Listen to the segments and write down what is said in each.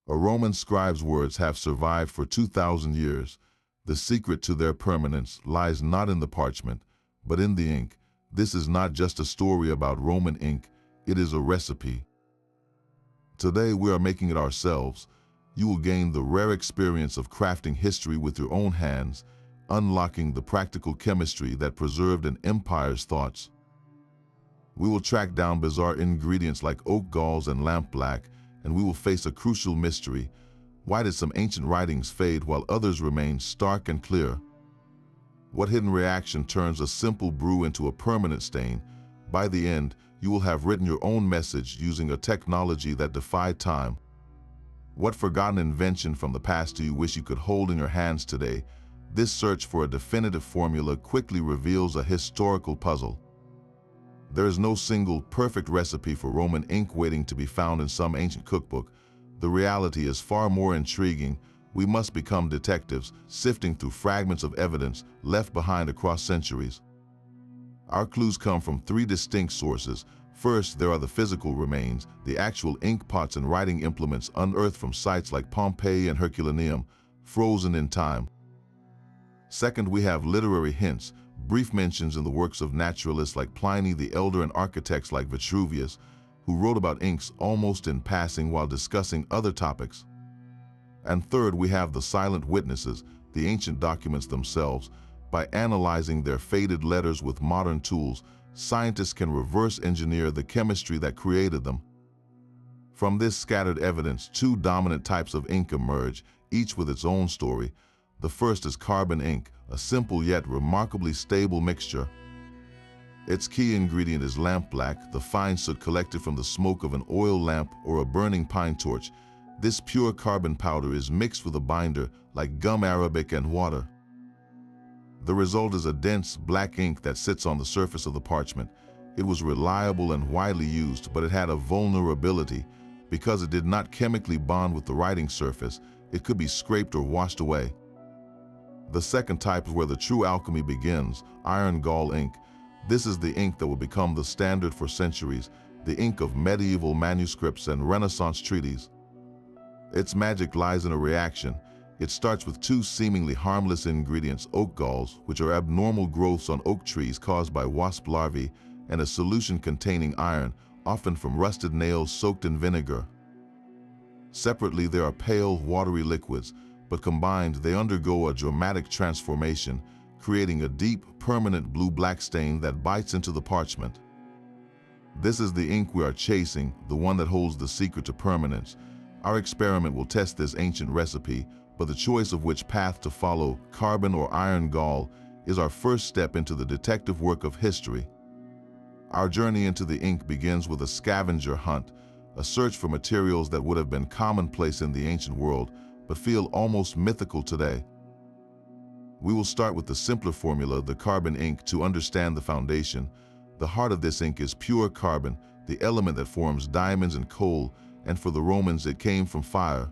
A Roman scribe's words have survived for 2,000 years. The secret to their permanence lies not in the parchment, but in the ink. This is not just a story about Roman ink, it is a recipe. Today we are making it ourselves. You will gain the rare experience of crafting history with your own hands, unlocking the practical chemistry that preserved an empire's thoughts. We will track down bizarre ingredients like oak galls and lampblack, and we will face a crucial mystery. Why did some ancient writings fade while others remain stark and clear? What hidden reaction turns a simple brew into a permanent stain? By the end, you will have written your own message using a technology that defied time. What forgotten invention from the past do you wish you could hold in your hands today? This search for a definitive formula quickly reveals a historical puzzle. There is no single perfect recipe for Roman ink waiting to be found in some ancient cookbook. The reality is far more intriguing. We must become detectives, sifting through fragments of evidence left behind across centuries. Our clues come from three distinct sources. First, there are the physical remains, the actual ink pots and writing implements unearthed from sites like Pompeii and Herculaneum, frozen in time. Second, we have literary hints, brief mentions in the works of naturalists like Pliny the Elder and architects like Vitruvius, who wrote about inks almost in passing while discussing other topics. And third, we have the silent witnesses, the ancient documents themselves. By analyzing their faded letters with modern tools, scientists can reverse engineer the chemistry that created them. From this scattered evidence, two dominant types of ink emerge, each with its own story. The first is carbon ink, a simple yet remarkably stable mixture. Its key ingredient is lampblack, the fine soot collected from the smoke of an oil lamp or a burning pine torch. This pure carbon powder is mixed with a binder like gum arabic and water. The result is a dense black ink that sits on the surface of the parchment. It was reliable and widely used, but it had a vulnerability. Because it did not chemically bond with the writing surface, it could be scraped or washed away. The second type is where the true alchemy begins, iron gall ink. This is the ink that will become the standard for centuries, the ink of medieval manuscripts and Renaissance treaties. Its magic lies in a reaction. It starts with two seemingly harmless ingredients, oak galls, which are abnormal growths on oak trees caused by wasp larvae, and a solution containing iron, often from rusted nails soaked in vinegar. Separately, there are pale, watery liquids, but combined they undergo a dramatic transformation, creating a deep, permanent blue-black stain that bites into the parchment. This is the ink we are chasing, the one that holds the secret to permanence. Our experiment will test this ancient recipe, but the choice of which path to follow, carbon or iron gall, is our first step into the detective work of history. Our journey into the ink begins with a scavenger hunt, a search for materials that would have been commonplace in the ancient world, but feel almost mythical today. We will start with the simpler formula, the carbon ink, to understand the foundation. The heart of this ink is pure carbon, the element that forms diamonds and coal, and for the Romans it came from fire.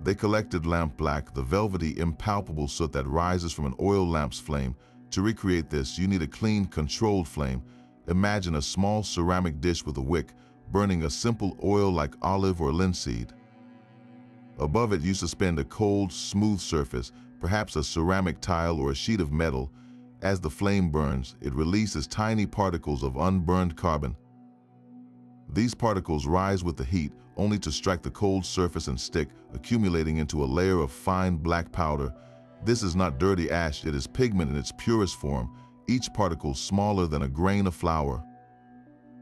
They collected lampblack, the velvety, impalpable soot that rises from an oil lamp's flame. To recreate this, you need a clean, controlled flame. Imagine a small ceramic dish with a wick, burning a simple oil like olive or linseed. Above it, you suspend a cold, smooth surface, perhaps a ceramic tile or a sheet of metal. As the flame burns, it releases tiny particles of unburned carbon. These particles rise with the heat, only to strike the cold surface and stick, accumulating into a layer of fine black powder. This is not dirty ash, it is pigment in its purest form, each particle smaller than a grain of flour.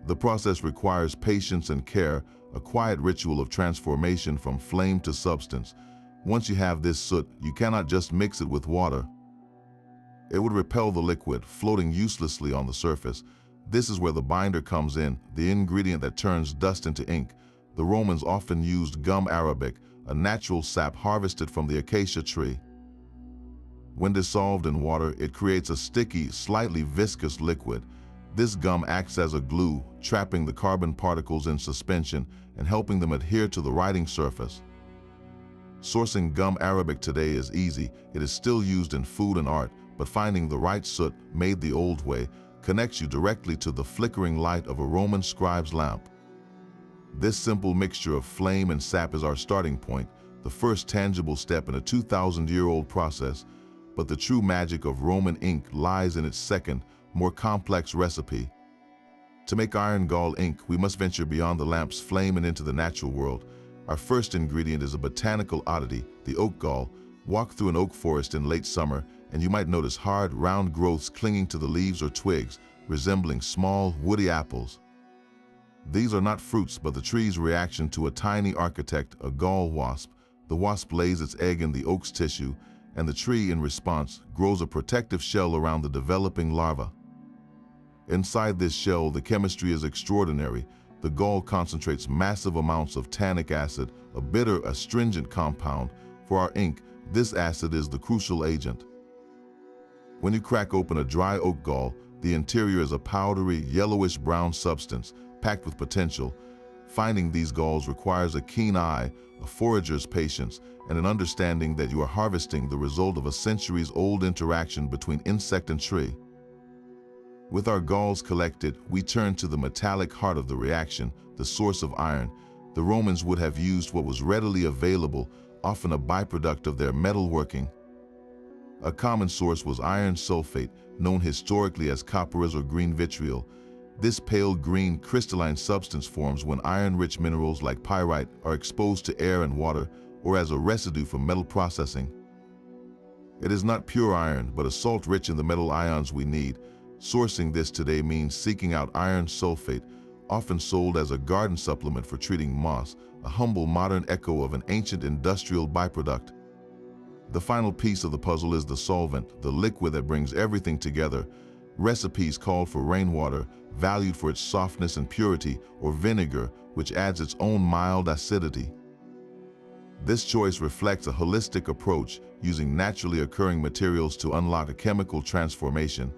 The process requires patience and care, a quiet ritual of transformation from flame to substance. Once you have this soot, you cannot just mix it with water. It would repel the liquid, floating uselessly on the surface. This is where the binder comes in, the ingredient that turns dust into ink. The Romans often used gum arabic, a natural sap harvested from the acacia tree. When dissolved in water, it creates a sticky, slightly viscous liquid. This gum acts as a glue, trapping the carbon particles in suspension and helping them adhere to the writing surface. Sourcing gum arabic today is easy. It is still used in food and art, but finding the right soot, made the old way, connects you directly to the flickering light of a Roman scribe's lamp. This simple mixture of flame and sap is our starting point, the first tangible step in a 2,000-year-old process, but the true magic of Roman ink lies in its second, more complex recipe. To make iron gall ink, we must venture beyond the lamp's flame and into the natural world. Our first ingredient is a botanical oddity, the oak gall. Walk through an oak forest in late summer, and you might notice hard, round growths clinging to the leaves or twigs, resembling small, woody apples. These are not fruits, but the tree's reaction to a tiny architect, a gall wasp. The wasp lays its egg in the oak's tissue, and the tree, in response, grows a protective shell around the developing larva. Inside this shell, the chemistry is extraordinary. The gall concentrates massive amounts of tannic acid, a bitter, astringent compound. For our ink, this acid is the crucial agent. When you crack open a dry oak gall, the interior is a powdery, yellowish-brown substance, packed with potential. Finding these galls requires a keen eye, a forager's patience, and an understanding that you are harvesting the result of a centuries-old interaction between insect and tree. With our galls collected, we turn to the metallic heart of the reaction, the source of iron. The Romans would have used what was readily available, often a byproduct of their metalworking. A common source was iron sulfate, known historically as papyrus or green vitriol. This pale green crystalline substance forms when iron-rich minerals like pyrite are exposed to air and water, or as a residue from metal processing. It is not pure iron, but a salt rich in the metal ions we need. Sourcing this today means seeking out iron sulfate, often sold as a garden supplement for treating moss, a humble modern echo of an ancient industrial byproduct. The final piece of the puzzle is the solvent, the liquid that brings everything together. Recipes call for rainwater, valued for its softness and purity, or vinegar, which adds its own mild acidity. This choice reflects a holistic approach, using naturally occurring materials to unlock a chemical transformation.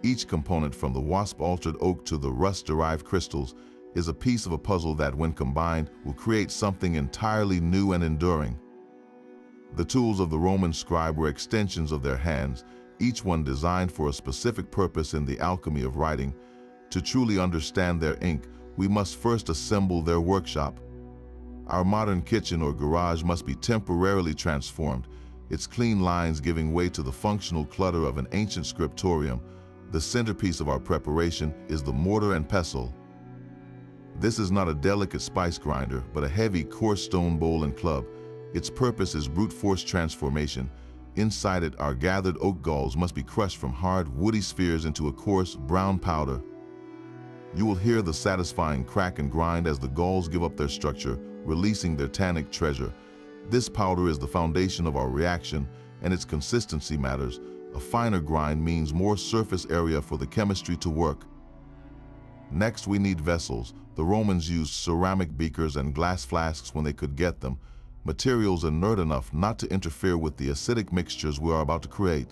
Each component, from the wasp-altered oak to the rust-derived crystals, is a piece of a puzzle that, when combined, will create something entirely new and enduring. The tools of the Roman scribe were extensions of their hands, each one designed for a specific purpose in the alchemy of writing. To truly understand their ink, we must first assemble their workshop. Our modern kitchen or garage must be temporarily transformed, its clean lines giving way to the functional clutter of an ancient scriptorium. The centerpiece of our preparation is the mortar and pestle. This is not a delicate spice grinder, but a heavy, coarse stone bowl and club. Its purpose is brute force transformation. Inside it, our gathered oak galls must be crushed from hard, woody spheres into a coarse, brown powder. You will hear the satisfying crack and grind as the galls give up their structure, releasing their tannic treasure. This powder is the foundation of our reaction, and its consistency matters. A finer grind means more surface area for the chemistry to work. Next, we need vessels. The Romans used ceramic beakers and glass flasks when they could get them, materials inert enough not to interfere with the acidic mixtures we are about to create.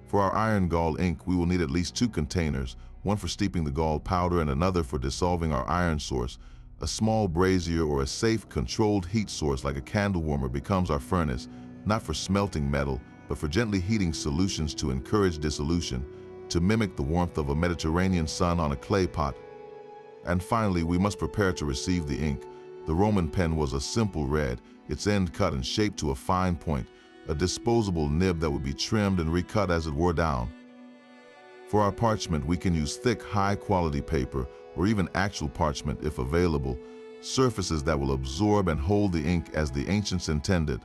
For our iron gall ink, we will need at least 2 containers, one for steeping the gall powder and another for dissolving our iron source. A small brazier or a safe, controlled heat source like a candle warmer becomes our furnace, not for smelting metal, but for gently heating solutions to encourage dissolution, to mimic the warmth of a Mediterranean sun on a clay pot. And finally, we must prepare to receive the ink. The Roman pen was a simple red, its end cut and shaped to a fine point, a disposable nib that would be trimmed and recut as it wore down. For our parchment, we can use thick, high-quality paper, or even actual parchment if available, surfaces that will absorb and hold the ink as the ancients intended.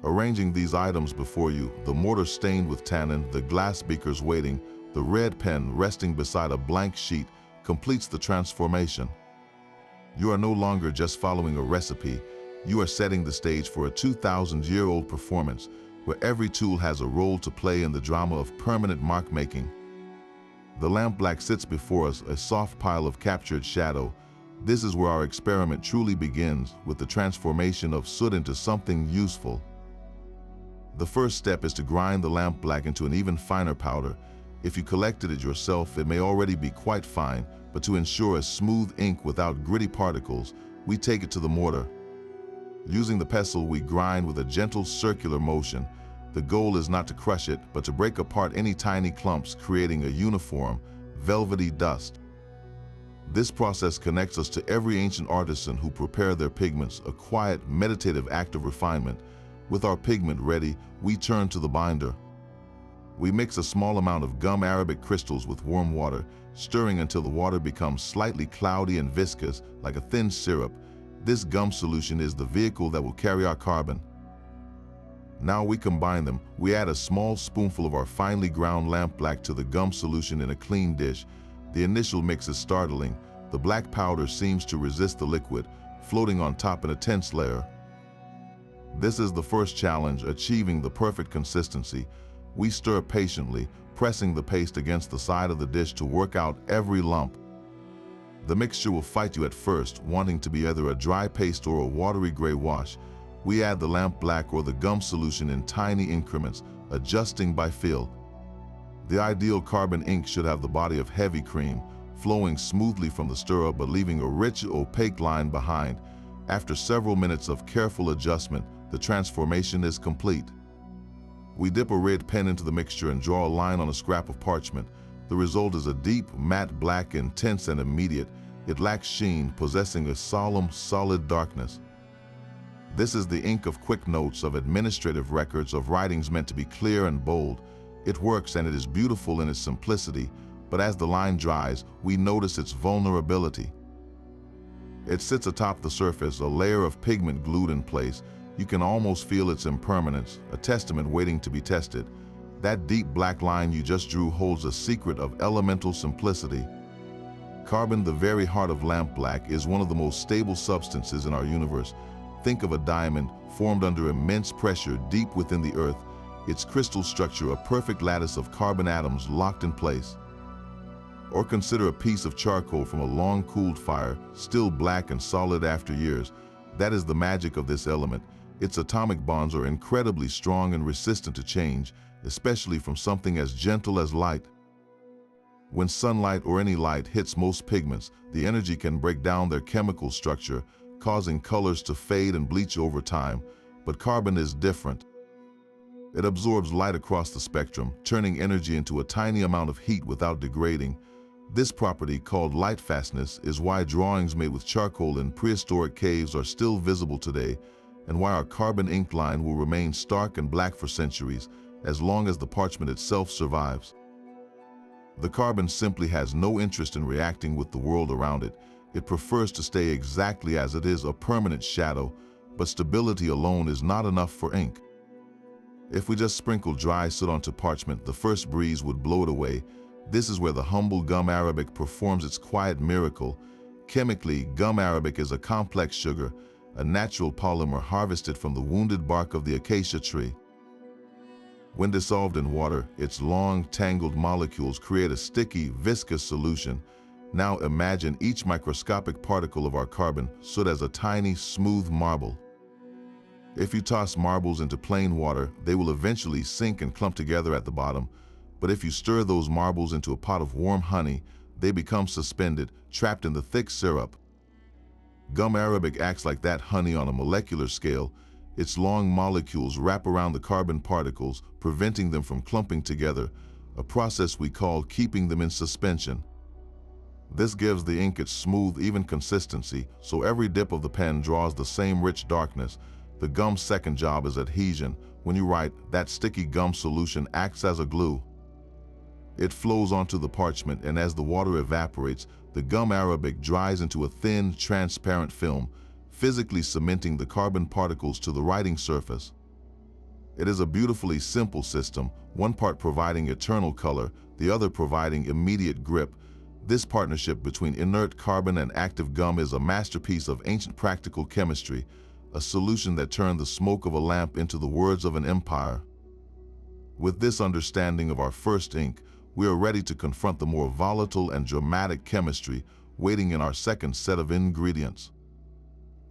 Arranging these items before you, the mortar stained with tannin, the glass beakers waiting, the red pen resting beside a blank sheet, completes the transformation. You are no longer just following a recipe, you are setting the stage for a 2,000-year-old performance, where every tool has a role to play in the drama of permanent mark-making. The lampblack sits before us, a soft pile of captured shadow. This is where our experiment truly begins, with the transformation of soot into something useful. The first step is to grind the lampblack into an even finer powder. If you collected it yourself, it may already be quite fine, but to ensure a smooth ink without gritty particles, we take it to the mortar. Using the pestle, we grind with a gentle circular motion. The goal is not to crush it, but to break apart any tiny clumps, creating a uniform, velvety dust. This process connects us to every ancient artisan who prepared their pigments, a quiet, meditative act of refinement. With our pigment ready, we turn to the binder. We mix a small amount of gum arabic crystals with warm water, stirring until the water becomes slightly cloudy and viscous, like a thin syrup. This gum solution is the vehicle that will carry our carbon. Now we combine them. We add a small spoonful of our finely ground lampblack to the gum solution in a clean dish. The initial mix is startling. The black powder seems to resist the liquid, floating on top in a tense layer. This is the first challenge, achieving the perfect consistency. We stir patiently, pressing the paste against the side of the dish to work out every lump. The mixture will fight you at first, wanting to be either a dry paste or a watery gray wash. We add the lampblack or the gum solution in tiny increments, adjusting by feel. The ideal carbon ink should have the body of heavy cream, flowing smoothly from the stirrer but leaving a rich, opaque line behind. After several minutes of careful adjustment, the transformation is complete. We dip a red pen into the mixture and draw a line on a scrap of parchment. The result is a deep, matte black, intense and immediate. It lacks sheen, possessing a solemn, solid darkness. This is the ink of quick notes, of administrative records, of writings meant to be clear and bold. It works and it is beautiful in its simplicity, but as the line dries, we notice its vulnerability. It sits atop the surface, a layer of pigment glued in place. You can almost feel its impermanence, a testament waiting to be tested. That deep black line you just drew holds a secret of elemental simplicity. Carbon, the very heart of lampblack, is one of the most stable substances in our universe. Think of a diamond formed under immense pressure deep within the earth, its crystal structure a perfect lattice of carbon atoms locked in place. Or consider a piece of charcoal from a long-cooled fire, still black and solid after years. That is the magic of this element. Its atomic bonds are incredibly strong and resistant to change, especially from something as gentle as light. When sunlight or any light hits most pigments, the energy can break down their chemical structure, causing colors to fade and bleach over time. But carbon is different. It absorbs light across the spectrum, turning energy into a tiny amount of heat without degrading. This property, called light fastness, is why drawings made with charcoal in prehistoric caves are still visible today, and why our carbon ink line will remain stark and black for centuries, as long as the parchment itself survives. The carbon simply has no interest in reacting with the world around it. It prefers to stay exactly as it is, a permanent shadow, but stability alone is not enough for ink. If we just sprinkle dry soot onto parchment, the first breeze would blow it away. This is where the humble gum arabic performs its quiet miracle. Chemically, gum arabic is a complex sugar, a natural polymer harvested from the wounded bark of the acacia tree. When dissolved in water, its long, tangled molecules create a sticky, viscous solution. Now imagine each microscopic particle of our carbon soot as a tiny, smooth marble. If you toss marbles into plain water, they will eventually sink and clump together at the bottom. But if you stir those marbles into a pot of warm honey, they become suspended, trapped in the thick syrup. Gum arabic acts like that honey on a molecular scale. Its long molecules wrap around the carbon particles, preventing them from clumping together, a process we call keeping them in suspension. This gives the ink its smooth, even consistency, so every dip of the pen draws the same rich darkness. The gum's second job is adhesion. When you write, that sticky gum solution acts as a glue. It flows onto the parchment, and as the water evaporates, the gum arabic dries into a thin, transparent film, physically cementing the carbon particles to the writing surface. It is a beautifully simple system, one part providing eternal color, the other providing immediate grip. This partnership between inert carbon and active gum is a masterpiece of ancient practical chemistry, a solution that turned the smoke of a lamp into the words of an empire. With this understanding of our first ink, we are ready to confront the more volatile and dramatic chemistry waiting in our second set of ingredients.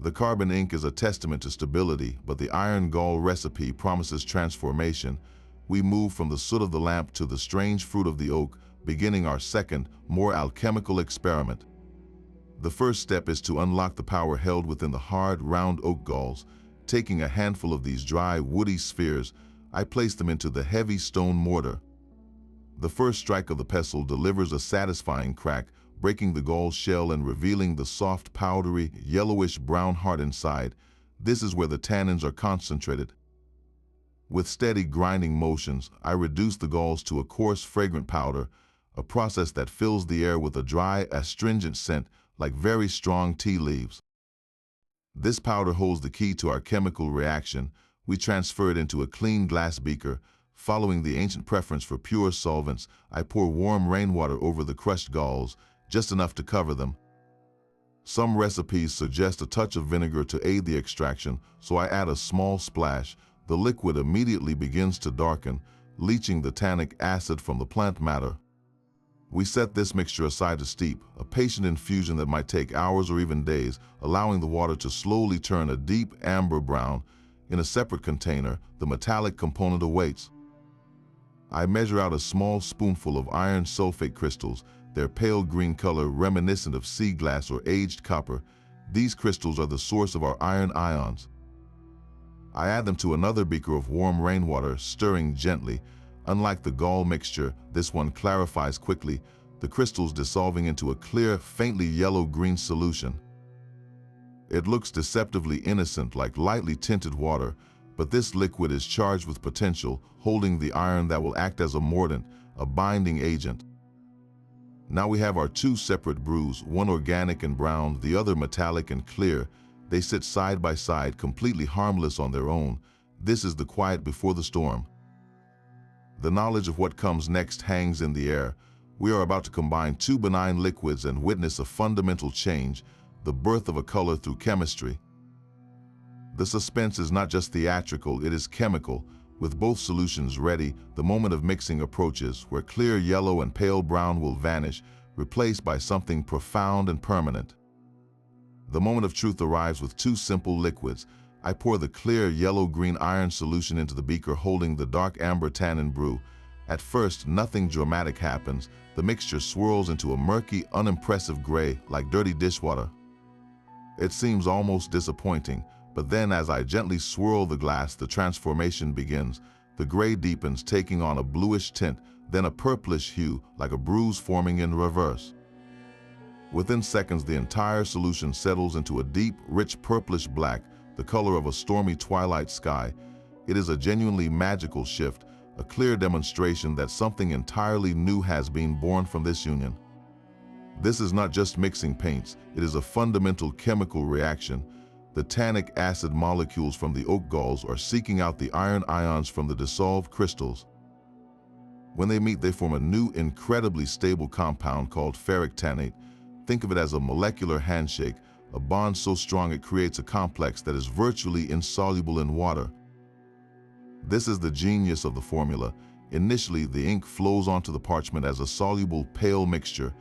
The carbon ink is a testament to stability, but the iron gall recipe promises transformation. We move from the soot of the lamp to the strange fruit of the oak, beginning our second, more alchemical experiment. The first step is to unlock the power held within the hard, round oak galls. Taking a handful of these dry, woody spheres, I place them into the heavy stone mortar. The first strike of the pestle delivers a satisfying crack, breaking the gall shell and revealing the soft, powdery, yellowish-brown heart inside. This is where the tannins are concentrated. With steady grinding motions, I reduce the galls to a coarse, fragrant powder, a process that fills the air with a dry, astringent scent like very strong tea leaves. This powder holds the key to our chemical reaction. We transfer it into a clean glass beaker. Following the ancient preference for pure solvents, I pour warm rainwater over the crushed galls, just enough to cover them. Some recipes suggest a touch of vinegar to aid the extraction, so I add a small splash. The liquid immediately begins to darken, leaching the tannic acid from the plant matter. We set this mixture aside to steep, a patient infusion that might take hours or even days, allowing the water to slowly turn a deep amber brown. In a separate container, the metallic component awaits. I measure out a small spoonful of iron sulfate crystals, their pale green color reminiscent of sea glass or aged copper. These crystals are the source of our iron ions. I add them to another beaker of warm rainwater, stirring gently. Unlike the gall mixture, this one clarifies quickly, the crystals dissolving into a clear, faintly yellow-green solution. It looks deceptively innocent, like lightly tinted water, but this liquid is charged with potential, holding the iron that will act as a mordant, a binding agent. Now we have our two separate brews, one organic and brown, the other metallic and clear. They sit side by side, completely harmless on their own. This is the quiet before the storm. The knowledge of what comes next hangs in the air. We are about to combine two benign liquids and witness a fundamental change, the birth of a color through chemistry. The suspense is not just theatrical, it is chemical. With both solutions ready, the moment of mixing approaches, where clear yellow and pale brown will vanish, replaced by something profound and permanent. The moment of truth arrives with two simple liquids. I pour the clear yellow-green iron solution into the beaker holding the dark amber tannin brew. At first, nothing dramatic happens. The mixture swirls into a murky, unimpressive gray, like dirty dishwater. It seems almost disappointing, but then as I gently swirl the glass, the transformation begins. The gray deepens, taking on a bluish tint, then a purplish hue, like a bruise forming in reverse. Within seconds, the entire solution settles into a deep, rich purplish black, the color of a stormy twilight sky. It is a genuinely magical shift, a clear demonstration that something entirely new has been born from this union. This is not just mixing paints, it is a fundamental chemical reaction. The tannic acid molecules from the oak galls are seeking out the iron ions from the dissolved crystals. When they meet, they form a new, incredibly stable compound called ferric tannate. Think of it as a molecular handshake, a bond so strong it creates a complex that is virtually insoluble in water. This is the genius of the formula. Initially, the ink flows onto the parchment as a soluble, pale mixture,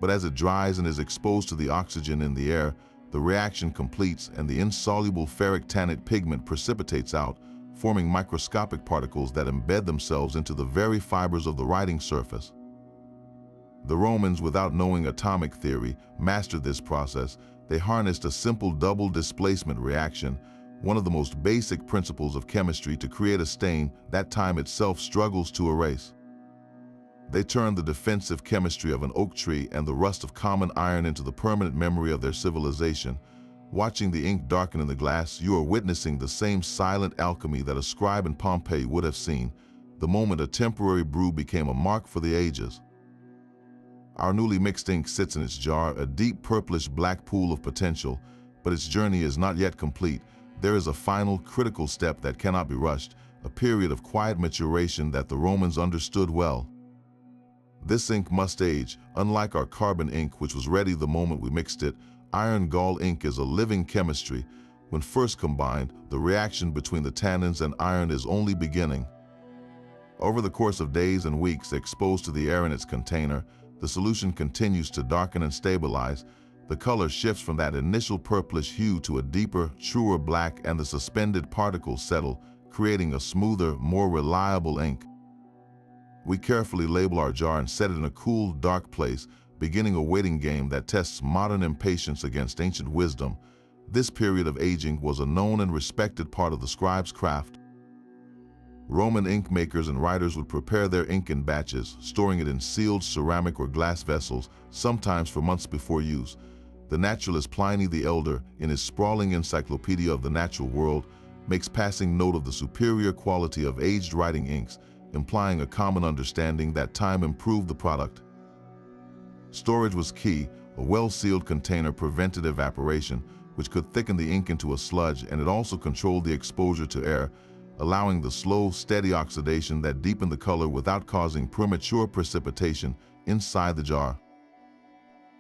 but as it dries and is exposed to the oxygen in the air, the reaction completes and the insoluble ferric tannate pigment precipitates out, forming microscopic particles that embed themselves into the very fibers of the writing surface. The Romans, without knowing atomic theory, mastered this process. They harnessed a simple double displacement reaction, one of the most basic principles of chemistry, to create a stain that time itself struggles to erase. They turned the defensive chemistry of an oak tree and the rust of common iron into the permanent memory of their civilization. Watching the ink darken in the glass, you are witnessing the same silent alchemy that a scribe in Pompeii would have seen. The moment a temporary brew became a mark for the ages. Our newly mixed ink sits in its jar, a deep purplish black pool of potential, but its journey is not yet complete. There is a final, critical step that cannot be rushed, a period of quiet maturation that the Romans understood well. This ink must age. Unlike our carbon ink, which was ready the moment we mixed it, iron gall ink is a living chemistry. When first combined, the reaction between the tannins and iron is only beginning. Over the course of days and weeks, exposed to the air in its container, the solution continues to darken and stabilize. The color shifts from that initial purplish hue to a deeper, truer black, and the suspended particles settle, creating a smoother, more reliable ink. We carefully label our jar and set it in a cool, dark place, beginning a waiting game that tests modern impatience against ancient wisdom. This period of aging was a known and respected part of the scribe's craft. Roman ink makers and writers would prepare their ink in batches, storing it in sealed ceramic or glass vessels, sometimes for months before use. The naturalist Pliny the Elder, in his sprawling encyclopedia of the natural world, makes passing note of the superior quality of aged writing inks, implying a common understanding that time improved the product. Storage was key. A well-sealed container prevented evaporation, which could thicken the ink into a sludge, and it also controlled the exposure to air, allowing the slow, steady oxidation that deepened the color without causing premature precipitation inside the jar.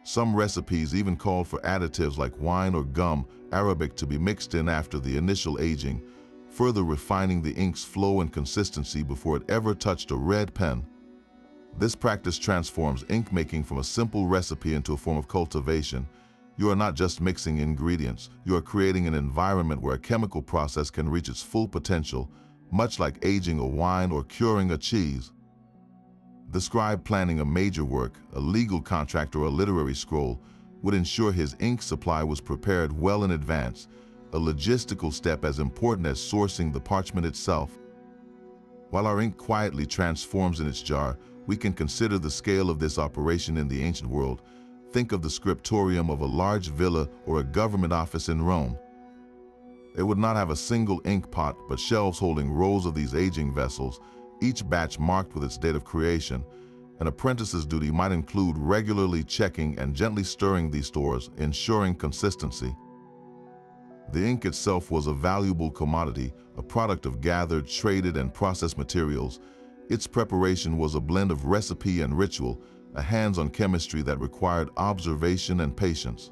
Some recipes even called for additives like wine or gum arabic to be mixed in after the initial aging, further refining the ink's flow and consistency before it ever touched a red pen. This practice transforms ink making from a simple recipe into a form of cultivation. You are not just mixing ingredients, you are creating an environment where a chemical process can reach its full potential, much like aging a wine or curing a cheese. The scribe planning a major work, a legal contract or a literary scroll, would ensure his ink supply was prepared well in advance, a logistical step as important as sourcing the parchment itself. While our ink quietly transforms in its jar, we can consider the scale of this operation in the ancient world. Think of the scriptorium of a large villa or a government office in Rome. It would not have a single ink pot, but shelves holding rows of these aging vessels, each batch marked with its date of creation. An apprentice's duty might include regularly checking and gently stirring these stores, ensuring consistency. The ink itself was a valuable commodity, a product of gathered, traded, and processed materials. Its preparation was a blend of recipe and ritual, a hands-on chemistry that required observation and patience.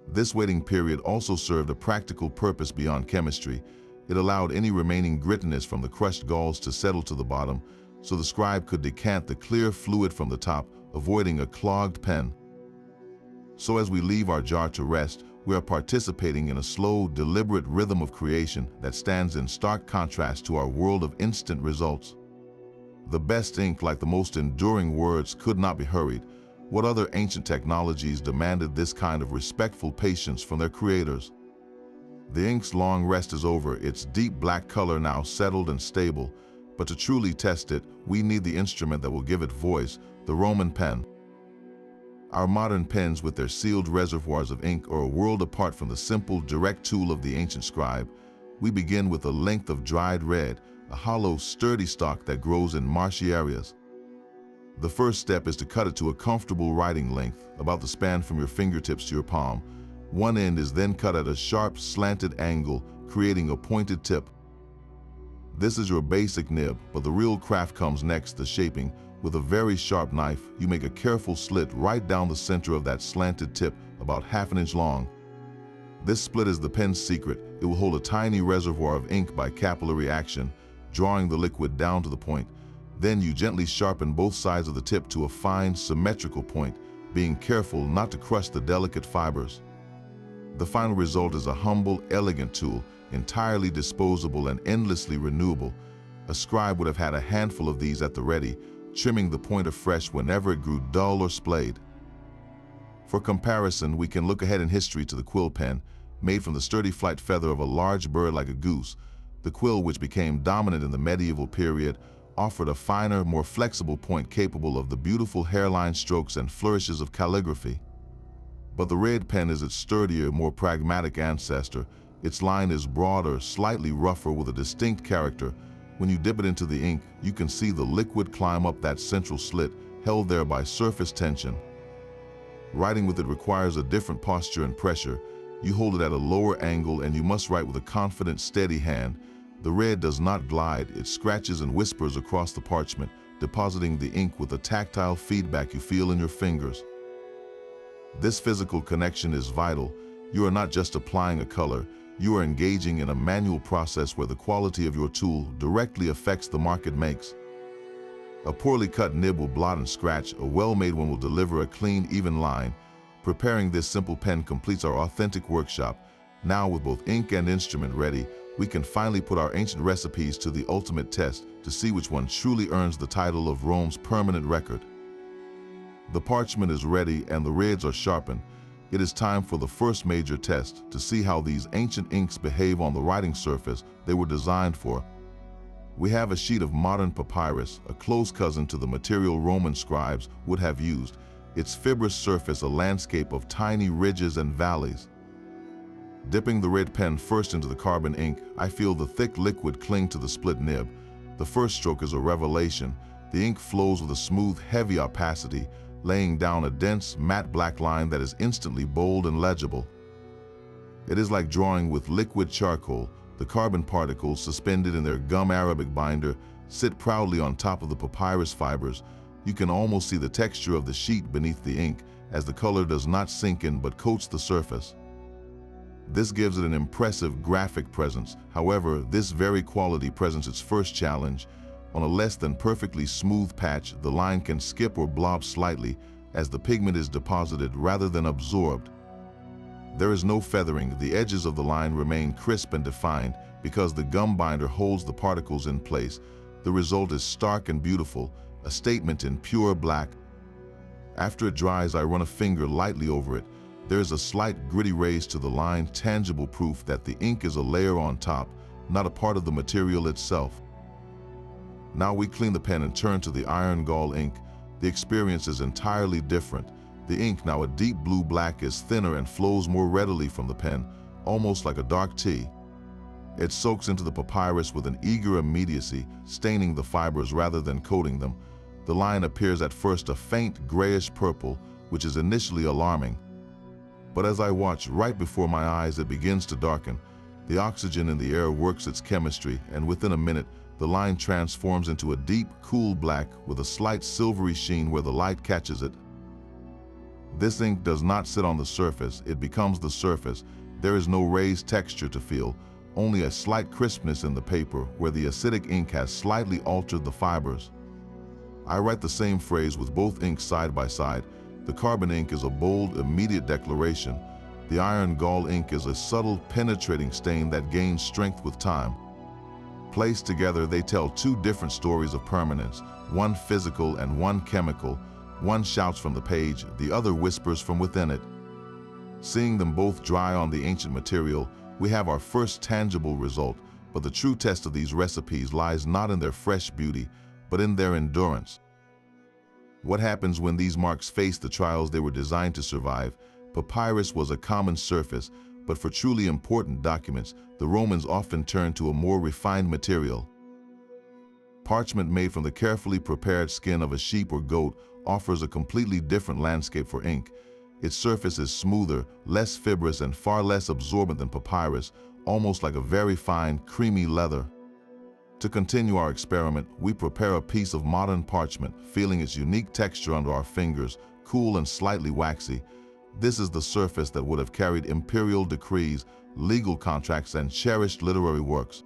This waiting period also served a practical purpose beyond chemistry. It allowed any remaining grittiness from the crushed galls to settle to the bottom, so the scribe could decant the clear fluid from the top, avoiding a clogged pen. So as we leave our jar to rest, we are participating in a slow, deliberate rhythm of creation that stands in stark contrast to our world of instant results. The best ink, like the most enduring words, could not be hurried. What other ancient technologies demanded this kind of respectful patience from their creators? The ink's long rest is over, its deep black color now settled and stable, but to truly test it, we need the instrument that will give it voice, the Roman pen. Our modern pens with their sealed reservoirs of ink are a world apart from the simple, direct tool of the ancient scribe. We begin with a length of dried red, a hollow, sturdy stalk that grows in marshy areas. The first step is to cut it to a comfortable writing length, about the span from your fingertips to your palm. One end is then cut at a sharp, slanted angle, creating a pointed tip. This is your basic nib, but the real craft comes next, the shaping. With a very sharp knife, you make a careful slit right down the center of that slanted tip, about ½ inch long. This split is the pen's secret. It will hold a tiny reservoir of ink by capillary action, drawing the liquid down to the point. Then you gently sharpen both sides of the tip to a fine, symmetrical point, being careful not to crush the delicate fibers. The final result is a humble, elegant tool, entirely disposable and endlessly renewable. A scribe would have had a handful of these at the ready, trimming the point afresh whenever it grew dull or splayed. For comparison, we can look ahead in history to the quill pen, made from the sturdy flight feather of a large bird like a goose. The quill, which became dominant in the medieval period, offered a finer, more flexible point capable of the beautiful hairline strokes and flourishes of calligraphy. But the red pen is its sturdier, more pragmatic ancestor. Its line is broader, slightly rougher, with a distinct character. When you dip it into the ink, you can see the liquid climb up that central slit, held there by surface tension. Writing with it requires a different posture and pressure. You hold it at a lower angle, and you must write with a confident, steady hand. The red does not glide, it scratches and whispers across the parchment, depositing the ink with a tactile feedback you feel in your fingers. This physical connection is vital. You are not just applying a color, you are engaging in a manual process where the quality of your tool directly affects the mark it makes. A poorly cut nib will blot and scratch, a well-made one will deliver a clean, even line. Preparing this simple pen completes our authentic workshop. Now, with both ink and instrument ready, we can finally put our ancient recipes to the ultimate test to see which one truly earns the title of Rome's permanent record. The parchment is ready and the reds are sharpened. It is time for the first major test to see how these ancient inks behave on the writing surface they were designed for. We have a sheet of modern papyrus, a close cousin to the material Roman scribes would have used, its fibrous surface a landscape of tiny ridges and valleys. Dipping the red pen first into the carbon ink, I feel the thick liquid cling to the split nib. The first stroke is a revelation. The ink flows with a smooth, heavy opacity, laying down a dense, matte black line that is instantly bold and legible. It is like drawing with liquid charcoal. The carbon particles, suspended in their gum Arabic binder, sit proudly on top of the papyrus fibers. You can almost see the texture of the sheet beneath the ink, as the color does not sink in but coats the surface. This gives it an impressive graphic presence. However, this very quality presents its first challenge. On a less than perfectly smooth patch, the line can skip or blob slightly as the pigment is deposited rather than absorbed. There is no feathering. The edges of the line remain crisp and defined because the gum binder holds the particles in place. The result is stark and beautiful, a statement in pure black. After it dries, I run a finger lightly over it. There is a slight gritty raise to the line, tangible proof that the ink is a layer on top, not a part of the material itself. Now we clean the pen and turn to the iron gall ink. The experience is entirely different. The ink, now a deep blue black, is thinner and flows more readily from the pen, almost like a dark tea. It soaks into the papyrus with an eager immediacy, staining the fibers rather than coating them. The line appears at first a faint grayish purple, which is initially alarming. But as I watch, right before my eyes, it begins to darken. The oxygen in the air works its chemistry, and within a minute, the line transforms into a deep, cool black with a slight silvery sheen where the light catches it. This ink does not sit on the surface, it becomes the surface. There is no raised texture to feel, only a slight crispness in the paper where the acidic ink has slightly altered the fibers. I write the same phrase with both inks side by side. The carbon ink is a bold, immediate declaration. The iron gall ink is a subtle, penetrating stain that gains strength with time. Placed together, they tell two different stories of permanence, one physical and one chemical. One shouts from the page, the other whispers from within it. Seeing them both dry on the ancient material, we have our first tangible result, but the true test of these recipes lies not in their fresh beauty, but in their endurance. What happens when these marks face the trials they were designed to survive? Papyrus was a common surface, but for truly important documents, the Romans often turned to a more refined material. Parchment made from the carefully prepared skin of a sheep or goat offers a completely different landscape for ink. Its surface is smoother, less fibrous, and far less absorbent than papyrus, almost like a very fine, creamy leather. To continue our experiment, we prepare a piece of modern parchment, feeling its unique texture under our fingers, cool and slightly waxy. This is the surface that would have carried imperial decrees, legal contracts, and cherished literary works.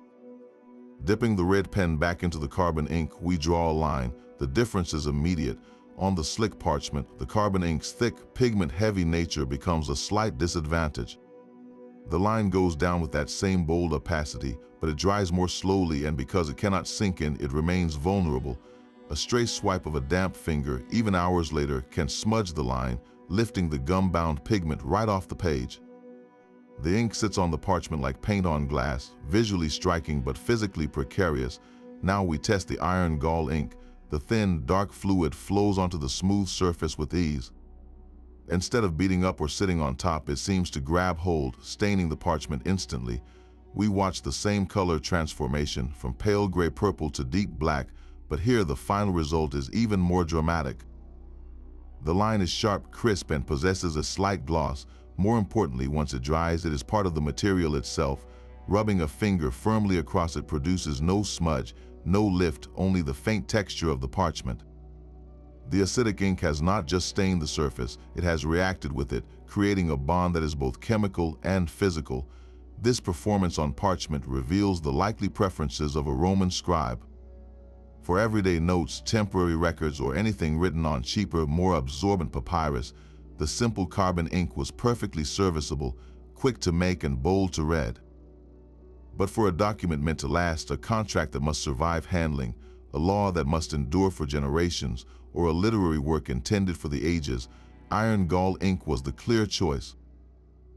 Dipping the red pen back into the carbon ink, we draw a line. The difference is immediate. On the slick parchment, the carbon ink's thick, pigment-heavy nature becomes a slight disadvantage. The line goes down with that same bold opacity, but it dries more slowly, and because it cannot sink in, it remains vulnerable. A stray swipe of a damp finger, even hours later, can smudge the line, lifting the gum-bound pigment right off the page. The ink sits on the parchment like paint on glass, visually striking but physically precarious. Now we test the iron gall ink. The thin, dark fluid flows onto the smooth surface with ease. Instead of beating up or sitting on top, it seems to grab hold, staining the parchment instantly. We watch the same color transformation from pale gray purple to deep black, but here the final result is even more dramatic. The line is sharp, crisp, and possesses a slight gloss. More importantly, once it dries, it is part of the material itself. Rubbing a finger firmly across it produces no smudge, no lift, only the faint texture of the parchment. The acidic ink has not just stained the surface, it has reacted with it, creating a bond that is both chemical and physical. This performance on parchment reveals the likely preferences of a Roman scribe. For everyday notes, temporary records, or anything written on cheaper, more absorbent papyrus, the simple carbon ink was perfectly serviceable, quick to make and bold to read. But for a document meant to last, a contract that must survive handling, a law that must endure for generations, or a literary work intended for the ages, iron gall ink was the clear choice.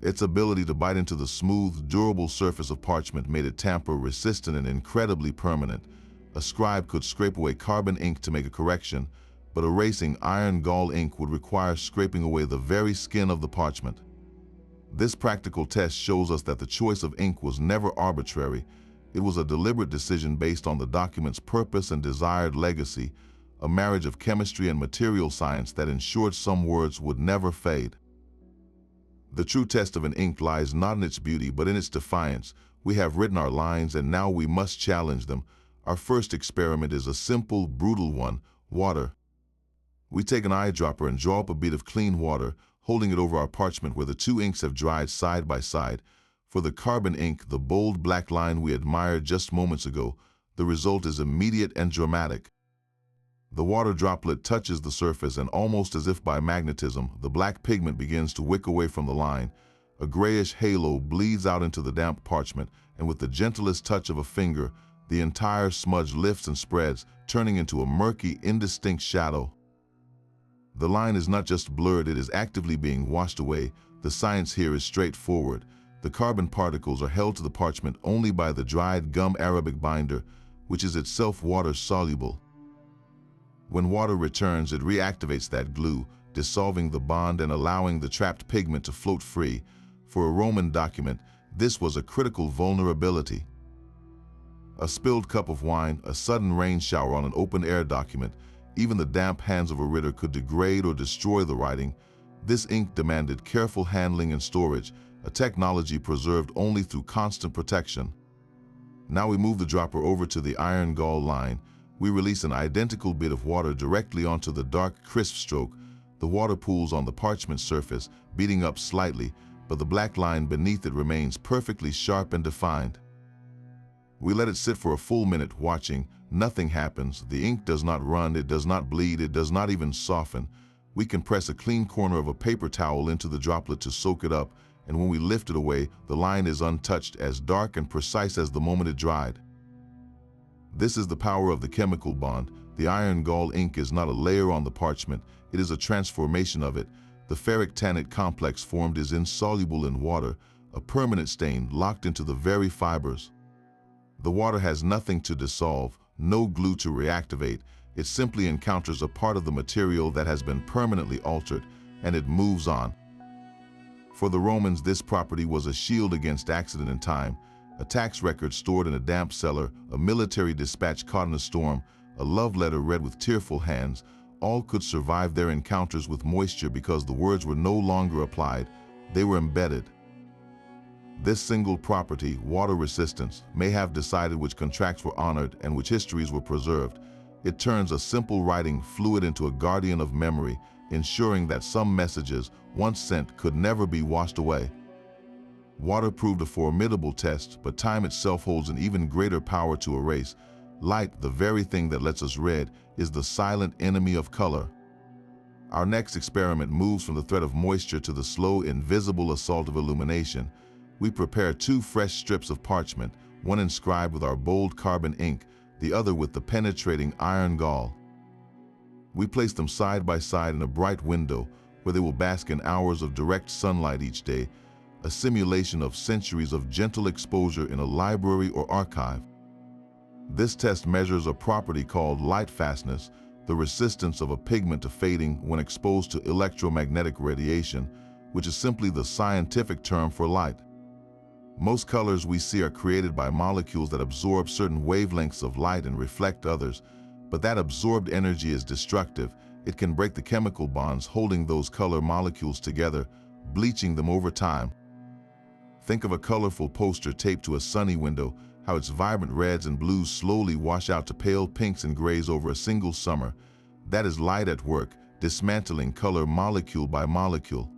Its ability to bite into the smooth, durable surface of parchment made it tamper-resistant and incredibly permanent. A scribe could scrape away carbon ink to make a correction, but erasing iron gall ink would require scraping away the very skin of the parchment. This practical test shows us that the choice of ink was never arbitrary. It was a deliberate decision based on the document's purpose and desired legacy, a marriage of chemistry and material science that ensured some words would never fade. The true test of an ink lies not in its beauty but in its defiance. We have written our lines and now we must challenge them. Our first experiment is a simple, brutal one: water. We take an eyedropper and draw up a bead of clean water, holding it over our parchment where the two inks have dried side by side. For the carbon ink, the bold black line we admired just moments ago, the result is immediate and dramatic. The water droplet touches the surface and almost as if by magnetism, the black pigment begins to wick away from the line. A grayish halo bleeds out into the damp parchment, and with the gentlest touch of a finger, the entire smudge lifts and spreads, turning into a murky, indistinct shadow. The line is not just blurred, it is actively being washed away. The science here is straightforward. The carbon particles are held to the parchment only by the dried gum arabic binder, which is itself water-soluble. When water returns, it reactivates that glue, dissolving the bond and allowing the trapped pigment to float free. For a Roman document, this was a critical vulnerability. A spilled cup of wine, a sudden rain shower on an open-air document, even the damp hands of a writer could degrade or destroy the writing. This ink demanded careful handling and storage, a technology preserved only through constant protection. Now we move the dropper over to the iron gall line. We release an identical bit of water directly onto the dark, crisp stroke. The water pools on the parchment surface, beating up slightly, but the black line beneath it remains perfectly sharp and defined. We let it sit for a full minute, watching. Nothing happens. The ink does not run, it does not bleed, it does not even soften. We can press a clean corner of a paper towel into the droplet to soak it up, and when we lift it away, the line is untouched, as dark and precise as the moment it dried. This is the power of the chemical bond. The iron gall ink is not a layer on the parchment, it is a transformation of it. The ferric tannate complex formed is insoluble in water, a permanent stain locked into the very fibers. The water has nothing to dissolve, no glue to reactivate. It simply encounters a part of the material that has been permanently altered, and it moves on. For the Romans, this property was a shield against accident and time. A tax record stored in a damp cellar, a military dispatch caught in a storm, a love letter read with tearful hands, all could survive their encounters with moisture because the words were no longer applied, they were embedded. This single property, water resistance, may have decided which contracts were honored and which histories were preserved. It turns a simple writing fluid into a guardian of memory, ensuring that some messages, once sent, could never be washed away. Water proved a formidable test, but time itself holds an even greater power to erase. Light, the very thing that lets us read, is the silent enemy of color. Our next experiment moves from the threat of moisture to the slow, invisible assault of illumination. We prepare two fresh strips of parchment, one inscribed with our bold carbon ink, the other with the penetrating iron gall. We place them side by side in a bright window where they will bask in hours of direct sunlight each day, a simulation of centuries of gentle exposure in a library or archive. This test measures a property called light fastness, the resistance of a pigment to fading when exposed to electromagnetic radiation, which is simply the scientific term for light. Most colors we see are created by molecules that absorb certain wavelengths of light and reflect others, but that absorbed energy is destructive. It can break the chemical bonds holding those color molecules together, bleaching them over time. Think of a colorful poster taped to a sunny window, how its vibrant reds and blues slowly wash out to pale pinks and grays over a single summer. That is light at work, dismantling color molecule by molecule.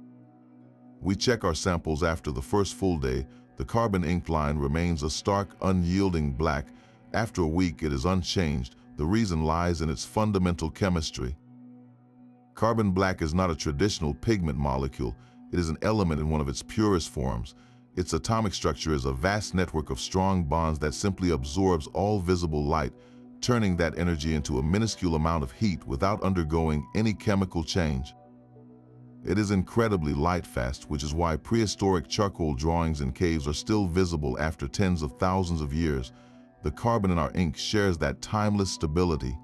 We check our samples after the first full day. The carbon ink line remains a stark, unyielding black. After a week, it is unchanged. The reason lies in its fundamental chemistry. Carbon black is not a traditional pigment molecule. It is an element in one of its purest forms. Its atomic structure is a vast network of strong bonds that simply absorbs all visible light, turning that energy into a minuscule amount of heat without undergoing any chemical change. It is incredibly light-fast, which is why prehistoric charcoal drawings in caves are still visible after tens of thousands of years. The carbon in our ink shares that timeless stability.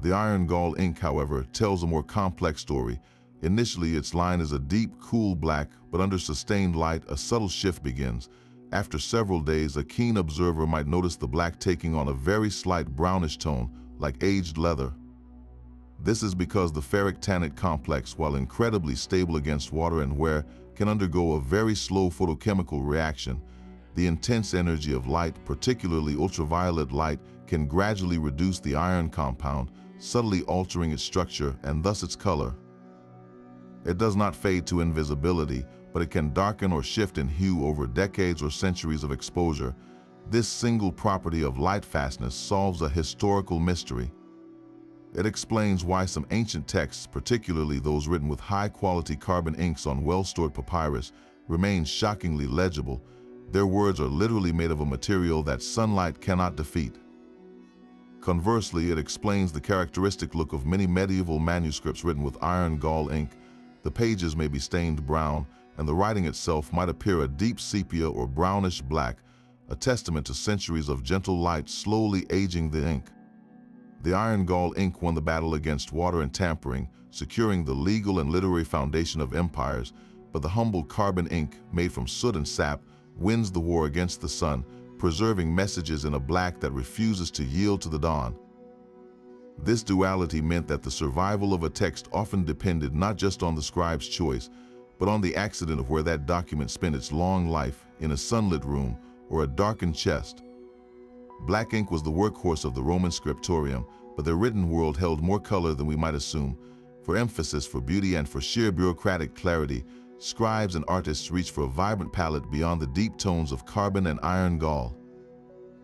The iron gall ink, however, tells a more complex story. Initially, its line is a deep, cool black, but under sustained light, a subtle shift begins. After several days, a keen observer might notice the black taking on a very slight brownish tone, like aged leather. This is because the ferric tannate complex, while incredibly stable against water and wear, can undergo a very slow photochemical reaction. The intense energy of light, particularly ultraviolet light, can gradually reduce the iron compound, subtly altering its structure and thus its color. It does not fade to invisibility, but it can darken or shift in hue over decades or centuries of exposure. This single property of light fastness solves a historical mystery. It explains why some ancient texts, particularly those written with high-quality carbon inks on well-stored papyrus, remain shockingly legible. Their words are literally made of a material that sunlight cannot defeat. Conversely, it explains the characteristic look of many medieval manuscripts written with iron gall ink. The pages may be stained brown, and the writing itself might appear a deep sepia or brownish black, a testament to centuries of gentle light slowly aging the ink. The iron gall ink won the battle against water and tampering, securing the legal and literary foundation of empires, but the humble carbon ink, made from soot and sap, wins the war against the sun, preserving messages in a black that refuses to yield to the dawn. This duality meant that the survival of a text often depended not just on the scribe's choice, but on the accident of where that document spent its long life, in a sunlit room or a darkened chest. Black ink was the workhorse of the Roman scriptorium, but the written world held more color than we might assume. For emphasis, for beauty, and for sheer bureaucratic clarity, scribes and artists reached for a vibrant palette beyond the deep tones of carbon and iron gall.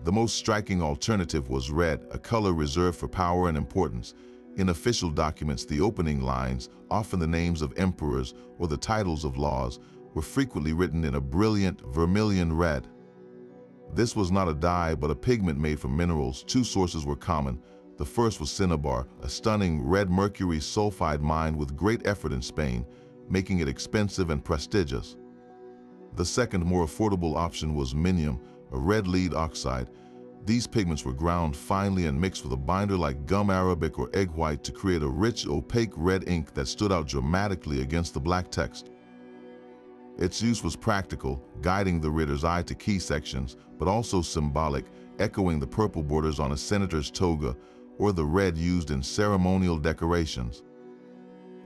The most striking alternative was red, a color reserved for power and importance. In official documents, the opening lines, often the names of emperors or the titles of laws, were frequently written in a brilliant vermilion red. This was not a dye, but a pigment made from minerals. Two sources were common. The first was cinnabar, a stunning red mercury sulfide mine with great effort in Spain, making it expensive and prestigious. The second, more affordable option was minium, a red lead oxide. These pigments were ground finely and mixed with a binder like gum arabic or egg white to create a rich, opaque red ink that stood out dramatically against the black text. Its use was practical, guiding the reader's eye to key sections, but also symbolic, echoing the purple borders on a senator's toga or the red used in ceremonial decorations.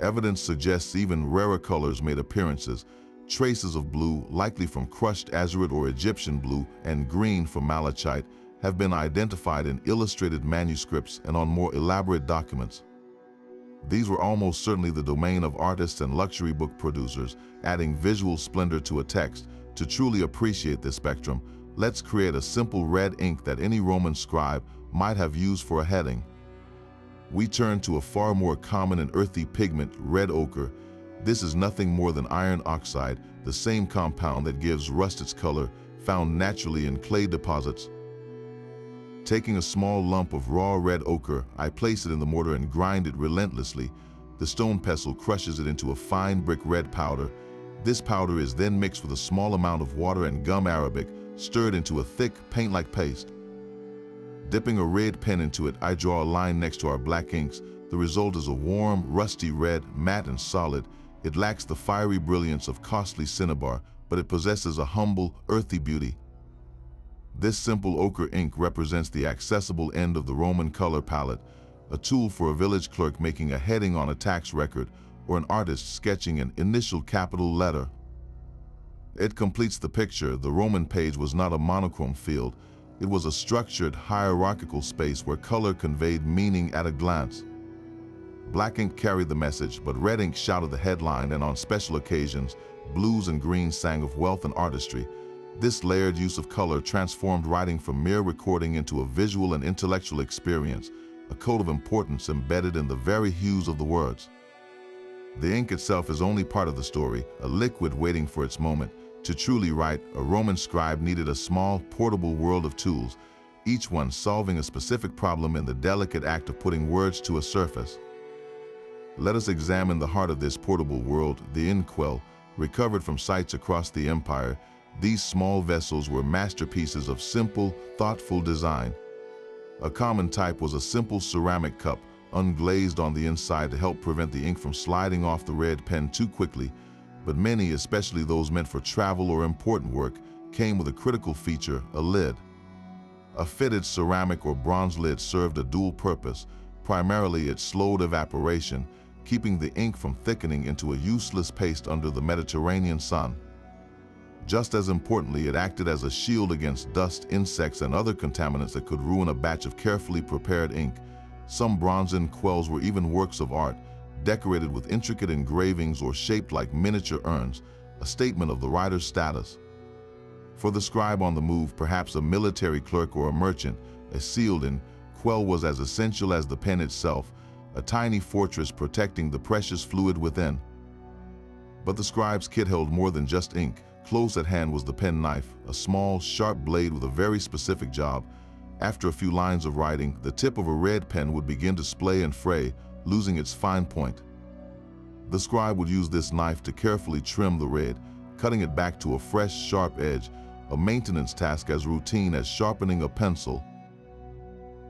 Evidence suggests even rarer colors made appearances. Traces of blue, likely from crushed azurite or Egyptian blue, and green from malachite, have been identified in illustrated manuscripts and on more elaborate documents. These were almost certainly the domain of artists and luxury book producers, adding visual splendor to a text. To truly appreciate this spectrum, let's create a simple red ink that any Roman scribe might have used for a heading. We turn to a far more common and earthy pigment, red ochre. This is nothing more than iron oxide, the same compound that gives rust its color, found naturally in clay deposits. Taking a small lump of raw red ochre, I place it in the mortar and grind it relentlessly. The stone pestle crushes it into a fine brick red powder. This powder is then mixed with a small amount of water and gum arabic, stirred into a thick, paint-like paste. Dipping a red pen into it, I draw a line next to our black inks. The result is a warm, rusty red, matte and solid. It lacks the fiery brilliance of costly cinnabar, but it possesses a humble, earthy beauty. This simple ochre ink represents the accessible end of the Roman color palette, a tool for a village clerk making a heading on a tax record, or an artist sketching an initial capital letter. It completes the picture. The Roman page was not a monochrome field. It was a structured, hierarchical space where color conveyed meaning at a glance. Black ink carried the message, but red ink shouted the headline, and on special occasions, blues and greens sang of wealth and artistry. This layered use of color transformed writing from mere recording into a visual and intellectual experience, a code of importance embedded in the very hues of the words. The ink itself is only part of the story, a liquid waiting for its moment. To truly write, a Roman scribe needed a small, portable world of tools, each one solving a specific problem in the delicate act of putting words to a surface. Let us examine the heart of this portable world, the inkwell, recovered from sites across the empire. These small vessels were masterpieces of simple, thoughtful design. A common type was a simple ceramic cup, unglazed on the inside to help prevent the ink from sliding off the red pen too quickly, but many, especially those meant for travel or important work, came with a critical feature, a lid. A fitted ceramic or bronze lid served a dual purpose. Primarily, it slowed evaporation, keeping the ink from thickening into a useless paste under the Mediterranean sun. Just as importantly, it acted as a shield against dust, insects, and other contaminants that could ruin a batch of carefully prepared ink. Some bronze inkwells were even works of art, decorated with intricate engravings or shaped like miniature urns, a statement of the writer's status. For the scribe on the move, perhaps a military clerk or a merchant, a sealed inkwell was as essential as the pen itself, a tiny fortress protecting the precious fluid within. But the scribe's kit held more than just ink. Close at hand was the pen knife, a small, sharp blade with a very specific job. After a few lines of writing, the tip of a red pen would begin to splay and fray, losing its fine point. The scribe would use this knife to carefully trim the red, cutting it back to a fresh, sharp edge, a maintenance task as routine as sharpening a pencil.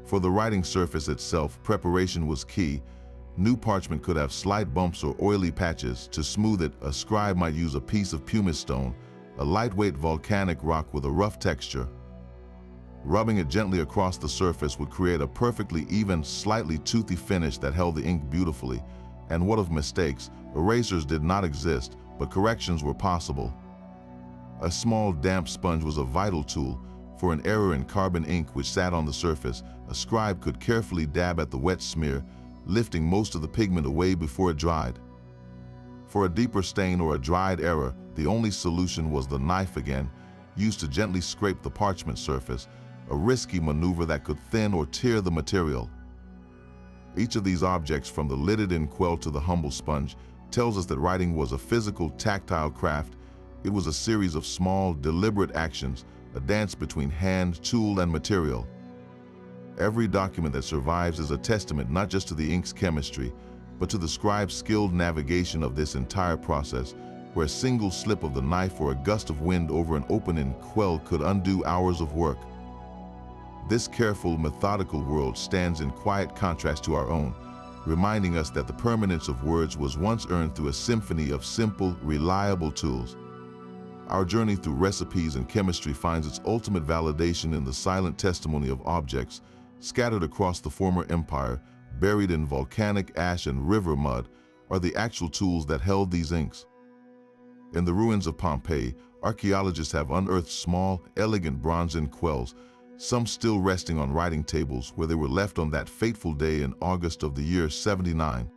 For the writing surface itself, preparation was key. New parchment could have slight bumps or oily patches. To smooth it, a scribe might use a piece of pumice stone, a lightweight volcanic rock with a rough texture. Rubbing it gently across the surface would create a perfectly even, slightly toothy finish that held the ink beautifully. And what of mistakes? Erasers did not exist, but corrections were possible. A small damp sponge was a vital tool. For an error in carbon ink which sat on the surface, a scribe could carefully dab at the wet smear, lifting most of the pigment away before it dried. For a deeper stain or a dried error, the only solution was the knife again, used to gently scrape the parchment surface, a risky maneuver that could thin or tear the material. Each of these objects, from the lidded inkwell to the humble sponge, tells us that writing was a physical, tactile craft. It was a series of small, deliberate actions, a dance between hand, tool, and material. Every document that survives is a testament not just to the ink's chemistry, but to the scribe's skilled navigation of this entire process, where a single slip of the knife or a gust of wind over an open inkwell could undo hours of work. This careful, methodical world stands in quiet contrast to our own, reminding us that the permanence of words was once earned through a symphony of simple, reliable tools. Our journey through recipes and chemistry finds its ultimate validation in the silent testimony of objects scattered across the former empire, buried in volcanic ash and river mud, are the actual tools that held these inks. In the ruins of Pompeii, archaeologists have unearthed small, elegant bronze inkwells, some still resting on writing tables where they were left on that fateful day in August of the year 79.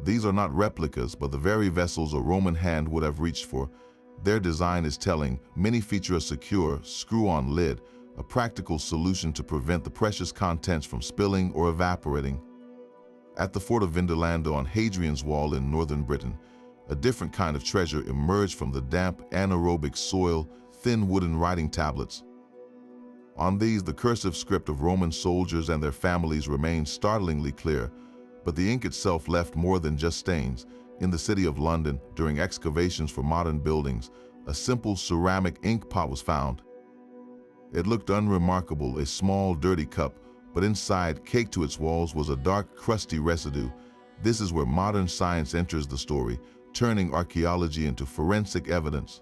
These are not replicas, but the very vessels a Roman hand would have reached for. Their design is telling. Many feature a secure, screw-on lid, a practical solution to prevent the precious contents from spilling or evaporating. At the fort of Vindolanda on Hadrian's Wall in northern Britain, a different kind of treasure emerged from the damp, anaerobic soil, thin wooden writing tablets. On these, the cursive script of Roman soldiers and their families remained startlingly clear, but the ink itself left more than just stains. In the city of London, during excavations for modern buildings, a simple ceramic ink pot was found. It looked unremarkable, a small, dirty cup, but inside, caked to its walls, was a dark, crusty residue. This is where modern science enters the story, turning archaeology into forensic evidence.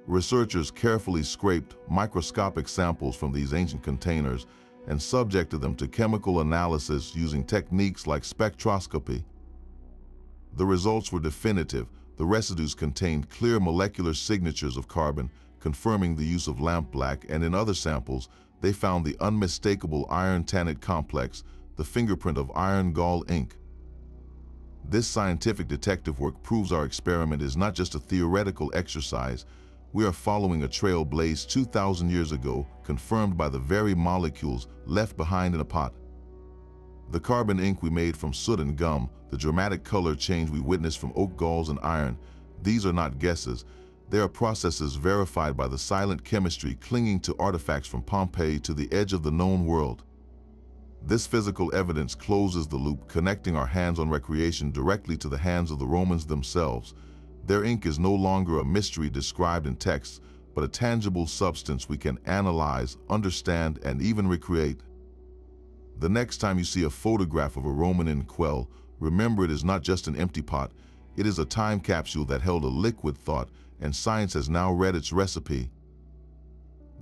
Researchers carefully scraped microscopic samples from these ancient containers and subjected them to chemical analysis using techniques like spectroscopy. The results were definitive. The residues contained clear molecular signatures of carbon, confirming the use of lampblack, and in other samples, they found the unmistakable iron tannate complex, the fingerprint of iron gall ink. This scientific detective work proves our experiment is not just a theoretical exercise. We are following a trail blazed 2,000 years ago, confirmed by the very molecules left behind in a pot. The carbon ink we made from soot and gum, the dramatic color change we witnessed from oak galls and iron, these are not guesses. They are processes verified by the silent chemistry clinging to artifacts from Pompeii to the edge of the known world. This physical evidence closes the loop, connecting our hands-on recreation directly to the hands of the Romans themselves. Their ink is no longer a mystery described in texts, but a tangible substance we can analyze, understand, and even recreate. The next time you see a photograph of a Roman inkwell, remember it is not just an empty pot, it is a time capsule that held a liquid thought, and science has now read its recipe.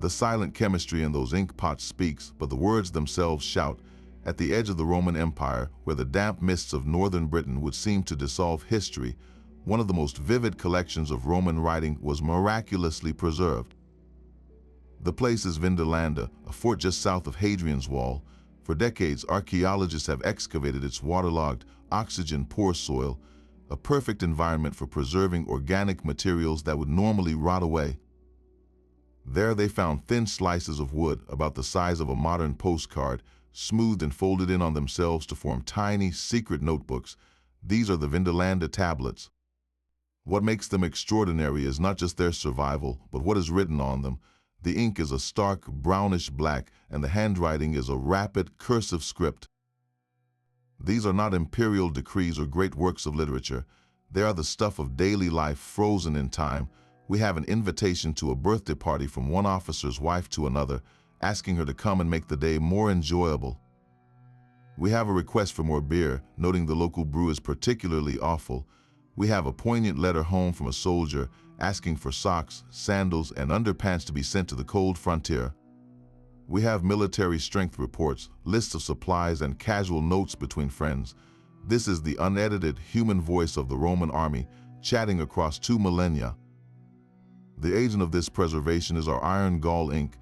The silent chemistry in those ink pots speaks, but the words themselves shout. At the edge of the Roman Empire, where the damp mists of northern Britain would seem to dissolve history, one of the most vivid collections of Roman writing was miraculously preserved. The place is Vindolanda, a fort just south of Hadrian's Wall. For decades, archaeologists have excavated its waterlogged, oxygen-poor soil, a perfect environment for preserving organic materials that would normally rot away. There they found thin slices of wood about the size of a modern postcard, smoothed and folded in on themselves to form tiny, secret notebooks. These are the Vindolanda tablets. What makes them extraordinary is not just their survival, but what is written on them. The ink is a stark, brownish black, and the handwriting is a rapid, cursive script. These are not imperial decrees or great works of literature. They are the stuff of daily life frozen in time. We have an invitation to a birthday party from one officer's wife to another, asking her to come and make the day more enjoyable. We have a request for more beer, noting the local brew is particularly awful. We have a poignant letter home from a soldier, asking for socks, sandals, and underpants to be sent to the cold frontier. We have military strength reports, lists of supplies, and casual notes between friends. This is the unedited human voice of the Roman army, chatting across 2 millennia. The agent of this preservation is our iron gall ink.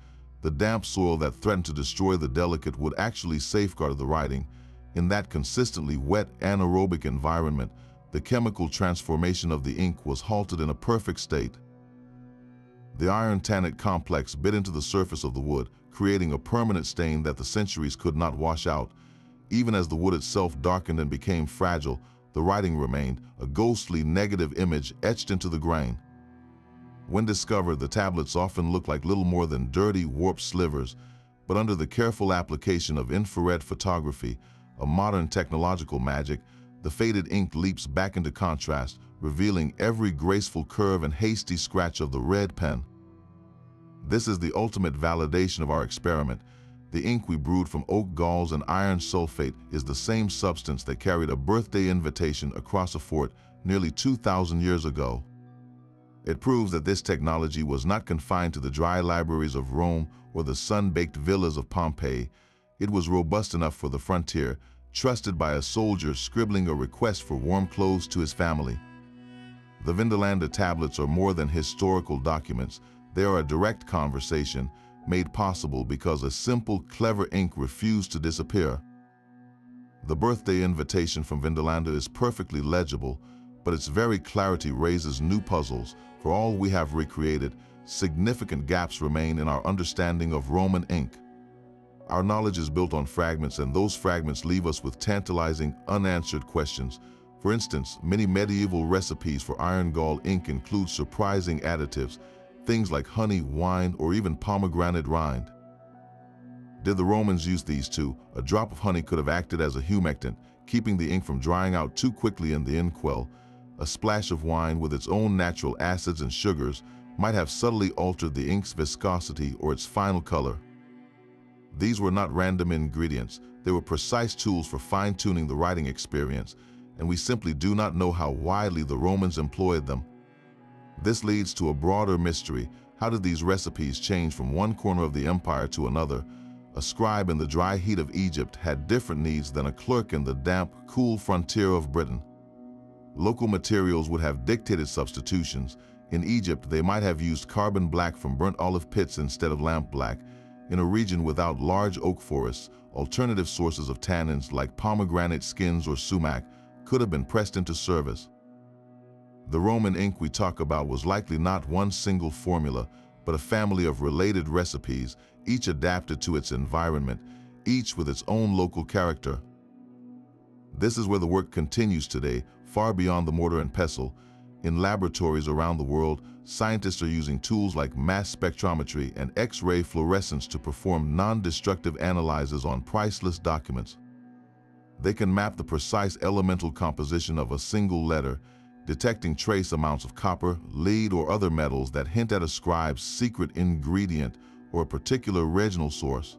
The damp soil that threatened to destroy the delicate would actually safeguard the writing. In that consistently wet, anaerobic environment, the chemical transformation of the ink was halted in a perfect state. The iron tannate complex bit into the surface of the wood, creating a permanent stain that the centuries could not wash out. Even as the wood itself darkened and became fragile, the writing remained, a ghostly negative image etched into the grain. When discovered, the tablets often look like little more than dirty, warped slivers, but under the careful application of infrared photography, a modern technological magic, the faded ink leaps back into contrast, revealing every graceful curve and hasty scratch of the red pen. This is the ultimate validation of our experiment. The ink we brewed from oak galls and iron sulfate is the same substance that carried a birthday invitation across a fort nearly 2,000 years ago. It proves that this technology was not confined to the dry libraries of Rome or the sun-baked villas of Pompeii. It was robust enough for the frontier, trusted by a soldier scribbling a request for warm clothes to his family. The Vindolanda tablets are more than historical documents. They are a direct conversation, made possible because a simple, clever ink refused to disappear. The birthday invitation from Vindolanda is perfectly legible, but its very clarity raises new puzzles. For all we have recreated, significant gaps remain in our understanding of Roman ink. Our knowledge is built on fragments, and those fragments leave us with tantalizing, unanswered questions. For instance, many medieval recipes for iron gall ink include surprising additives, things like honey, wine, or even pomegranate rind. Did the Romans use these too? A drop of honey could have acted as a humectant, keeping the ink from drying out too quickly in the inkwell. A splash of wine with its own natural acids and sugars might have subtly altered the ink's viscosity or its final color. These were not random ingredients. They were precise tools for fine-tuning the writing experience, and we simply do not know how widely the Romans employed them. This leads to a broader mystery. How did these recipes change from one corner of the empire to another? A scribe in the dry heat of Egypt had different needs than a clerk in the damp, cool frontier of Britain. Local materials would have dictated substitutions. In Egypt, they might have used carbon black from burnt olive pits instead of lampblack. In a region without large oak forests, alternative sources of tannins like pomegranate skins or sumac could have been pressed into service. The Roman ink we talk about was likely not one single formula, but a family of related recipes, each adapted to its environment, each with its own local character. This is where the work continues today, far beyond the mortar and pestle. In laboratories around the world, scientists are using tools like mass spectrometry and X-ray fluorescence to perform non-destructive analyses on priceless documents. They can map the precise elemental composition of a single letter, detecting trace amounts of copper, lead, or other metals that hint at a scribe's secret ingredient or a particular original source.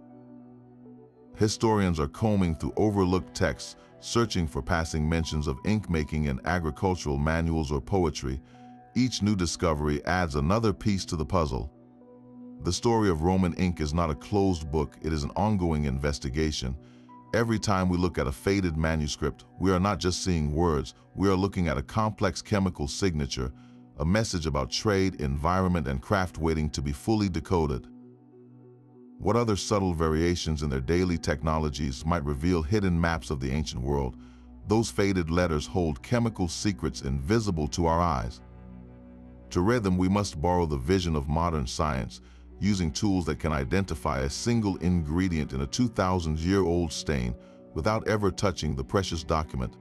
Historians are combing through overlooked texts, searching for passing mentions of ink making in agricultural manuals or poetry. Each new discovery adds another piece to the puzzle. The story of Roman ink is not a closed book, it is an ongoing investigation. Every time we look at a faded manuscript, we are not just seeing words, we are looking at a complex chemical signature, a message about trade, environment, and craft waiting to be fully decoded. What other subtle variations in their daily technologies might reveal hidden maps of the ancient world? Those faded letters hold chemical secrets invisible to our eyes. To read them, we must borrow the vision of modern science, using tools that can identify a single ingredient in a 2,000-year-old stain without ever touching the precious document.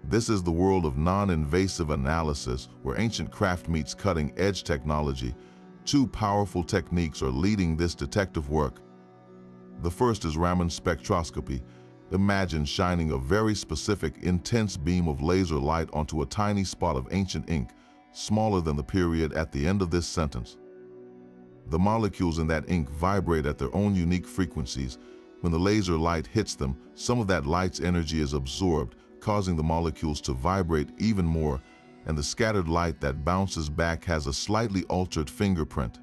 This is the world of non-invasive analysis, where ancient craft meets cutting-edge technology. Two powerful techniques are leading this detective work. The first is Raman spectroscopy. Imagine shining a very specific, intense beam of laser light onto a tiny spot of ancient ink, smaller than the period at the end of this sentence. The molecules in that ink vibrate at their own unique frequencies. When the laser light hits them, some of that light's energy is absorbed, causing the molecules to vibrate even more, and the scattered light that bounces back has a slightly altered fingerprint.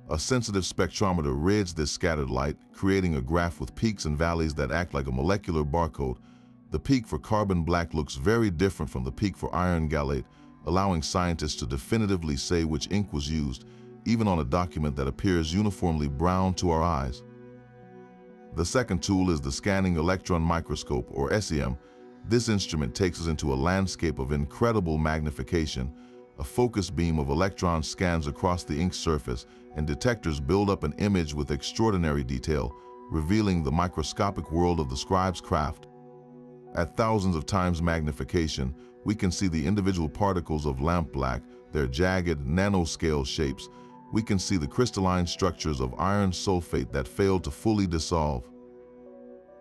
A sensitive spectrometer reads this scattered light, creating a graph with peaks and valleys that act like a molecular barcode. The peak for carbon black looks very different from the peak for iron gallate, allowing scientists to definitively say which ink was used, even on a document that appears uniformly brown to our eyes. The second tool is the scanning electron microscope, or SEM. This instrument takes us into a landscape of incredible magnification. A focus beam of electrons scans across the ink surface, and detectors build up an image with extraordinary detail, revealing the microscopic world of the scribe's craft. At thousands of times magnification, we can see the individual particles of lampblack, their jagged, nanoscale shapes. We can see the crystalline structures of iron sulfate that fail to fully dissolve.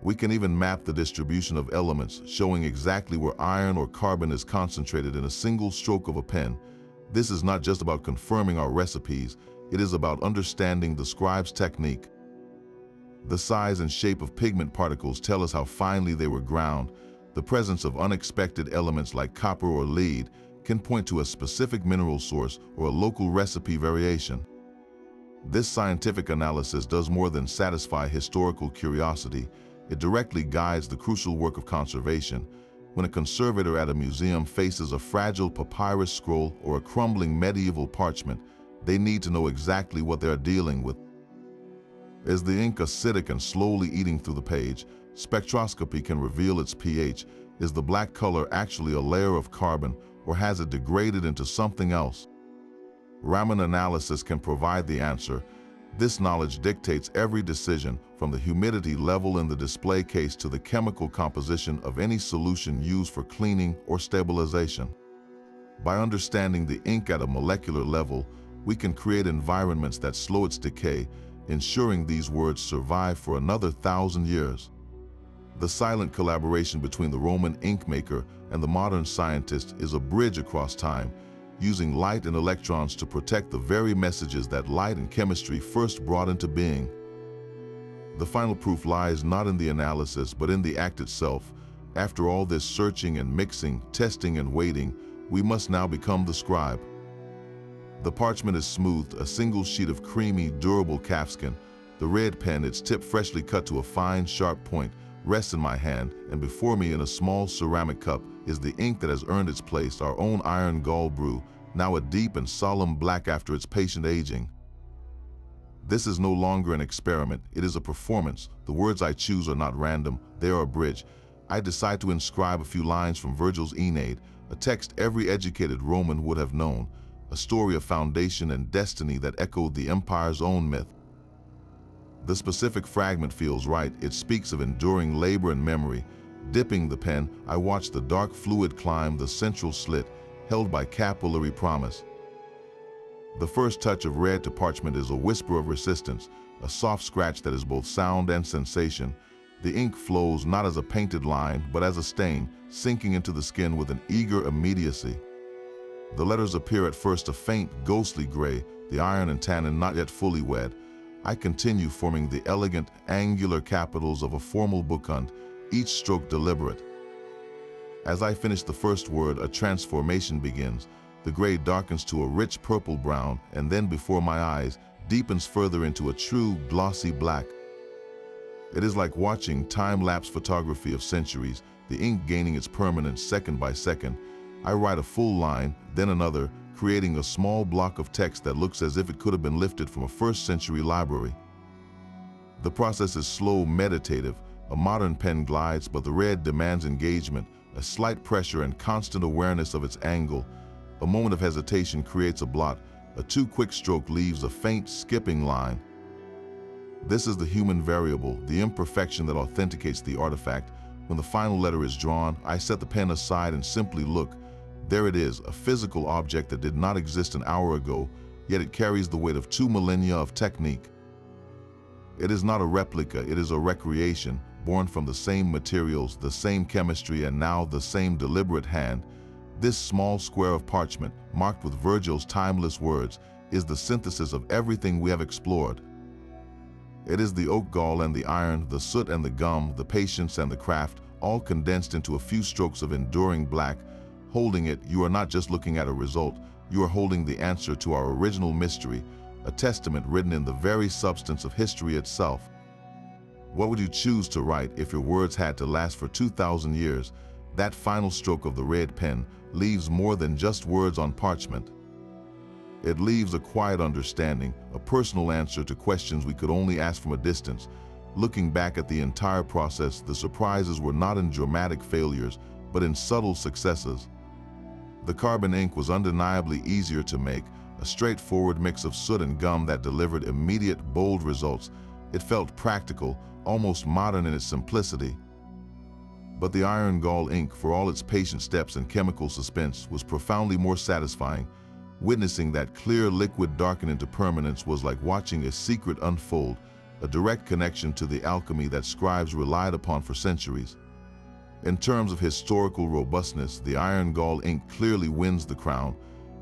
We can even map the distribution of elements, showing exactly where iron or carbon is concentrated in a single stroke of a pen. This is not just about confirming our recipes, it is about understanding the scribe's technique. The size and shape of pigment particles tell us how finely they were ground. The presence of unexpected elements like copper or lead can point to a specific mineral source or a local recipe variation. This scientific analysis does more than satisfy historical curiosity. It directly guides the crucial work of conservation. When a conservator at a museum faces a fragile papyrus scroll or a crumbling medieval parchment, they need to know exactly what they are dealing with. Is the ink acidic and slowly eating through the page? Spectroscopy can reveal its pH. Is the black color actually a layer of carbon, or has it degraded into something else? Raman analysis can provide the answer. This knowledge dictates every decision, from the humidity level in the display case to the chemical composition of any solution used for cleaning or stabilization. By understanding the ink at a molecular level, we can create environments that slow its decay, ensuring these words survive for another 1,000 years. The silent collaboration between the Roman ink maker and the modern scientist is a bridge across time, using light and electrons to protect the very messages that light and chemistry first brought into being. The final proof lies not in the analysis, but in the act itself. After all this searching and mixing, testing and waiting, we must now become the scribe. The parchment is smoothed, a single sheet of creamy, durable calfskin. The red pen, its tip freshly cut to a fine, sharp point, rests in my hand, and before me in a small ceramic cup is the ink that has earned its place, our own iron gall brew, now a deep and solemn black after its patient aging. This is no longer an experiment, it is a performance. The words I choose are not random, they are a bridge. I decide to inscribe a few lines from Virgil's Aeneid, a text every educated Roman would have known, a story of foundation and destiny that echoed the empire's own myth. The specific fragment feels right, it speaks of enduring labor and memory. Dipping the pen, I watch the dark fluid climb the central slit, held by capillary promise. The first touch of red to parchment is a whisper of resistance, a soft scratch that is both sound and sensation. The ink flows not as a painted line, but as a stain, sinking into the skin with an eager immediacy. The letters appear at first a faint, ghostly gray, the iron and tannin not yet fully wed. I continue forming the elegant, angular capitals of a formal bookhunt, each stroke deliberate. As I finish the first word, a transformation begins. The gray darkens to a rich purple-brown, and then before my eyes, deepens further into a true, glossy black. It is like watching time-lapse photography of centuries, the ink gaining its permanence second by second. I write a full line, then another, creating a small block of text that looks as if it could have been lifted from a first-century library. The process is slow, meditative. A modern pen glides, but the red demands engagement, a slight pressure and constant awareness of its angle. A moment of hesitation creates a blot. A too quick stroke leaves a faint, skipping line. This is the human variable, the imperfection that authenticates the artifact. When the final letter is drawn, I set the pen aside and simply look. There it is, a physical object that did not exist an hour ago, yet it carries the weight of 2 millennia of technique. It is not a replica, it is a recreation, born from the same materials, the same chemistry, and now the same deliberate hand. This small square of parchment, marked with Virgil's timeless words, is the synthesis of everything we have explored. It is the oak gall and the iron, the soot and the gum, the patience and the craft, all condensed into a few strokes of enduring black. Holding it, you are not just looking at a result, you are holding the answer to our original mystery, a testament written in the very substance of history itself. What would you choose to write if your words had to last for 2,000 years? That final stroke of the red pen leaves more than just words on parchment. It leaves a quiet understanding, a personal answer to questions we could only ask from a distance. Looking back at the entire process, the surprises were not in dramatic failures, but in subtle successes. The carbon ink was undeniably easier to make, a straightforward mix of soot and gum that delivered immediate, bold results. It felt practical, almost modern in its simplicity. But the iron gall ink, for all its patient steps and chemical suspense, was profoundly more satisfying. Witnessing that clear liquid darken into permanence was like watching a secret unfold, a direct connection to the alchemy that scribes relied upon for centuries. In terms of historical robustness, the iron gall ink clearly wins the crown.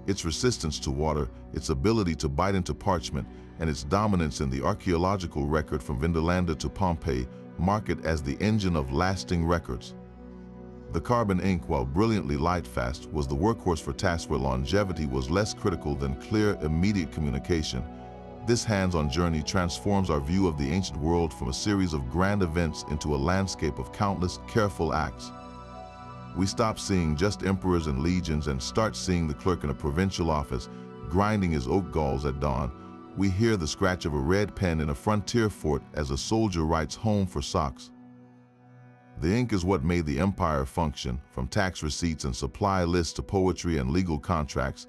Its resistance to water, its ability to bite into parchment, and its dominance in the archaeological record from Vindolanda to Pompeii mark it as the engine of lasting records. The carbon ink, while brilliantly light-fast, was the workhorse for tasks where longevity was less critical than clear, immediate communication. This hands-on journey transforms our view of the ancient world from a series of grand events into a landscape of countless, careful acts. We stop seeing just emperors and legions and start seeing the clerk in a provincial office, grinding his oak galls at dawn. We hear the scratch of a red pen in a frontier fort as a soldier writes home for socks. The ink is what made the empire function, from tax receipts and supply lists to poetry and legal contracts.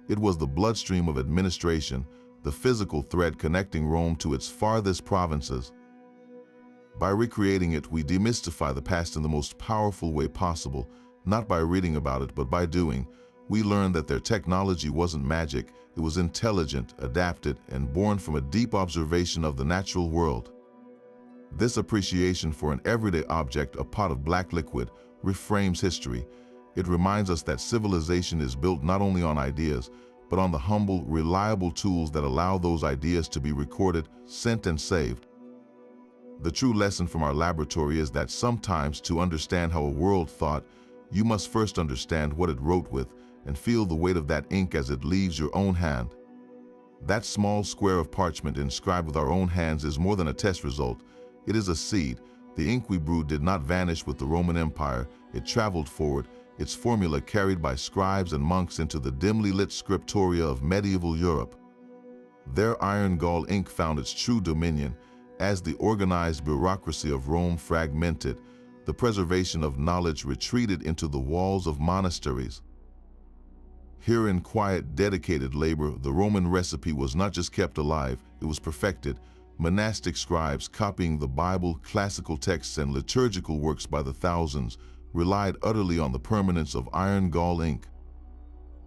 It was the bloodstream of administration, the physical thread connecting Rome to its farthest provinces. By recreating it, we demystify the past in the most powerful way possible, not by reading about it, but by doing. We learn that their technology wasn't magic, it was intelligent, adapted, and born from a deep observation of the natural world. This appreciation for an everyday object, a pot of black liquid, reframes history. It reminds us that civilization is built not only on ideas, but on the humble, reliable tools that allow those ideas to be recorded, sent, and saved. The true lesson from our laboratory is that sometimes, to understand how a world thought, you must first understand what it wrote with and feel the weight of that ink as it leaves your own hand. That small square of parchment inscribed with our own hands is more than a test result. It is a seed. The ink we brewed did not vanish with the Roman Empire. It traveled forward, its formula carried by scribes and monks into the dimly lit scriptoria of medieval Europe. Their iron gall ink found its true dominion. As the organized bureaucracy of Rome fragmented, the preservation of knowledge retreated into the walls of monasteries. Here in quiet, dedicated labor, the Roman recipe was not just kept alive, it was perfected. Monastic scribes, copying the Bible, classical texts, and liturgical works by the thousands, relied utterly on the permanence of iron gall ink.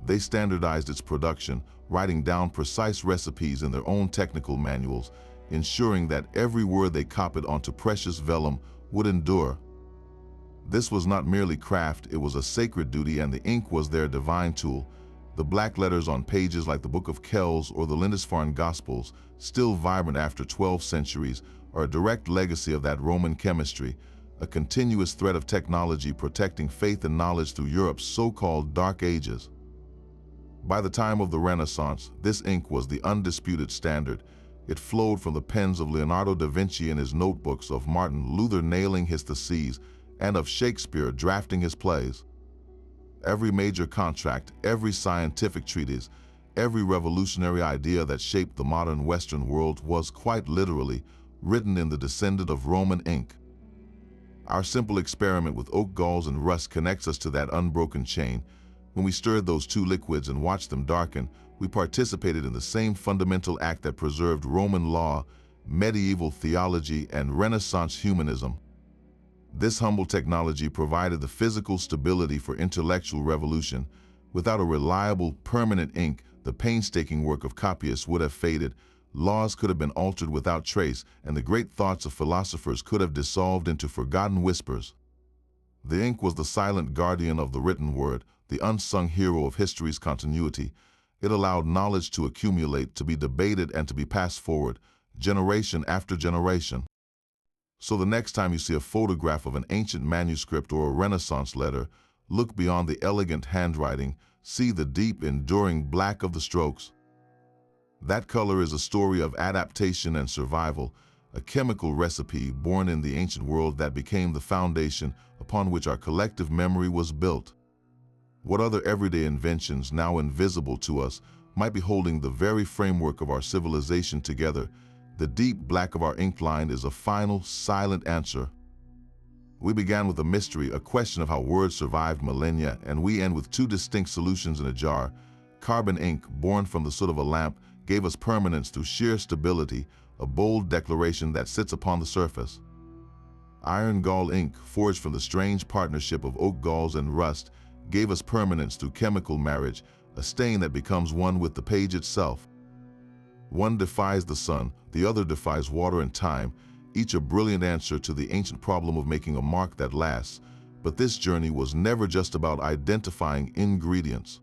They standardized its production, writing down precise recipes in their own technical manuals, ensuring that every word they copied onto precious vellum would endure. This was not merely craft, it was a sacred duty, and the ink was their divine tool. The black letters on pages like the Book of Kells or the Lindisfarne Gospels, still vibrant after 12 centuries, are a direct legacy of that Roman chemistry, a continuous thread of technology protecting faith and knowledge through Europe's so-called Dark Ages. By the time of the Renaissance, this ink was the undisputed standard. It flowed from the pens of Leonardo da Vinci in his notebooks, of Martin Luther nailing his theses, and of Shakespeare drafting his plays. Every major contract, every scientific treatise, every revolutionary idea that shaped the modern Western world was quite literally written in the descendant of Roman ink. Our simple experiment with oak galls and rust connects us to that unbroken chain. When we stirred those two liquids and watched them darken, we participated in the same fundamental act that preserved Roman law, medieval theology, and Renaissance humanism. This humble technology provided the physical stability for intellectual revolution. Without a reliable, permanent ink, the painstaking work of copyists would have faded, laws could have been altered without trace, and the great thoughts of philosophers could have dissolved into forgotten whispers. The ink was the silent guardian of the written word, the unsung hero of history's continuity. It allowed knowledge to accumulate, to be debated, and to be passed forward, generation after generation. So the next time you see a photograph of an ancient manuscript or a Renaissance letter, look beyond the elegant handwriting, see the deep, enduring black of the strokes. That color is a story of adaptation and survival, a chemical recipe born in the ancient world that became the foundation upon which our collective memory was built. What other everyday inventions, now invisible to us, might be holding the very framework of our civilization together? The deep black of our ink line is a final, silent answer. We began with a mystery, a question of how words survived millennia, and we end with two distinct solutions in a jar. Carbon ink, born from the soot of a lamp, gave us permanence through sheer stability, a bold declaration that sits upon the surface. Iron gall ink, forged from the strange partnership of oak galls and rust, gave us permanence through chemical marriage, a stain that becomes one with the page itself. One defies the sun, the other defies water and time, each a brilliant answer to the ancient problem of making a mark that lasts. But this journey was never just about identifying ingredients.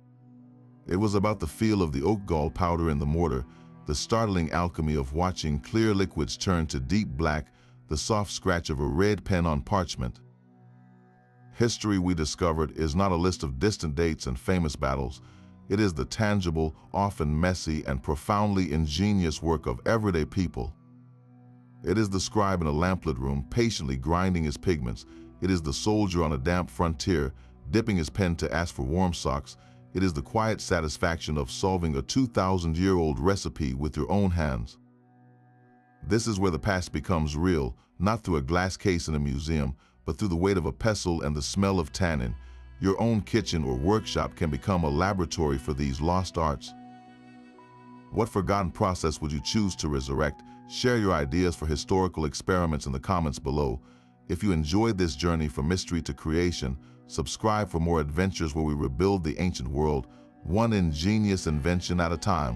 It was about the feel of the oak gall powder in the mortar, the startling alchemy of watching clear liquids turn to deep black, the soft scratch of a red pen on parchment. History, we discovered, is not a list of distant dates and famous battles. It is the tangible, often messy, and profoundly ingenious work of everyday people. It is the scribe in a lamplit room, patiently grinding his pigments. It is the soldier on a damp frontier, dipping his pen to ask for warm socks. It is the quiet satisfaction of solving a 2,000-year-old recipe with your own hands. This is where the past becomes real, not through a glass case in a museum, but through the weight of a pestle and the smell of tannin. Your own kitchen or workshop can become a laboratory for these lost arts. What forgotten process would you choose to resurrect? Share your ideas for historical experiments in the comments below. If you enjoyed this journey from mystery to creation, subscribe for more adventures where we rebuild the ancient world, one ingenious invention at a time.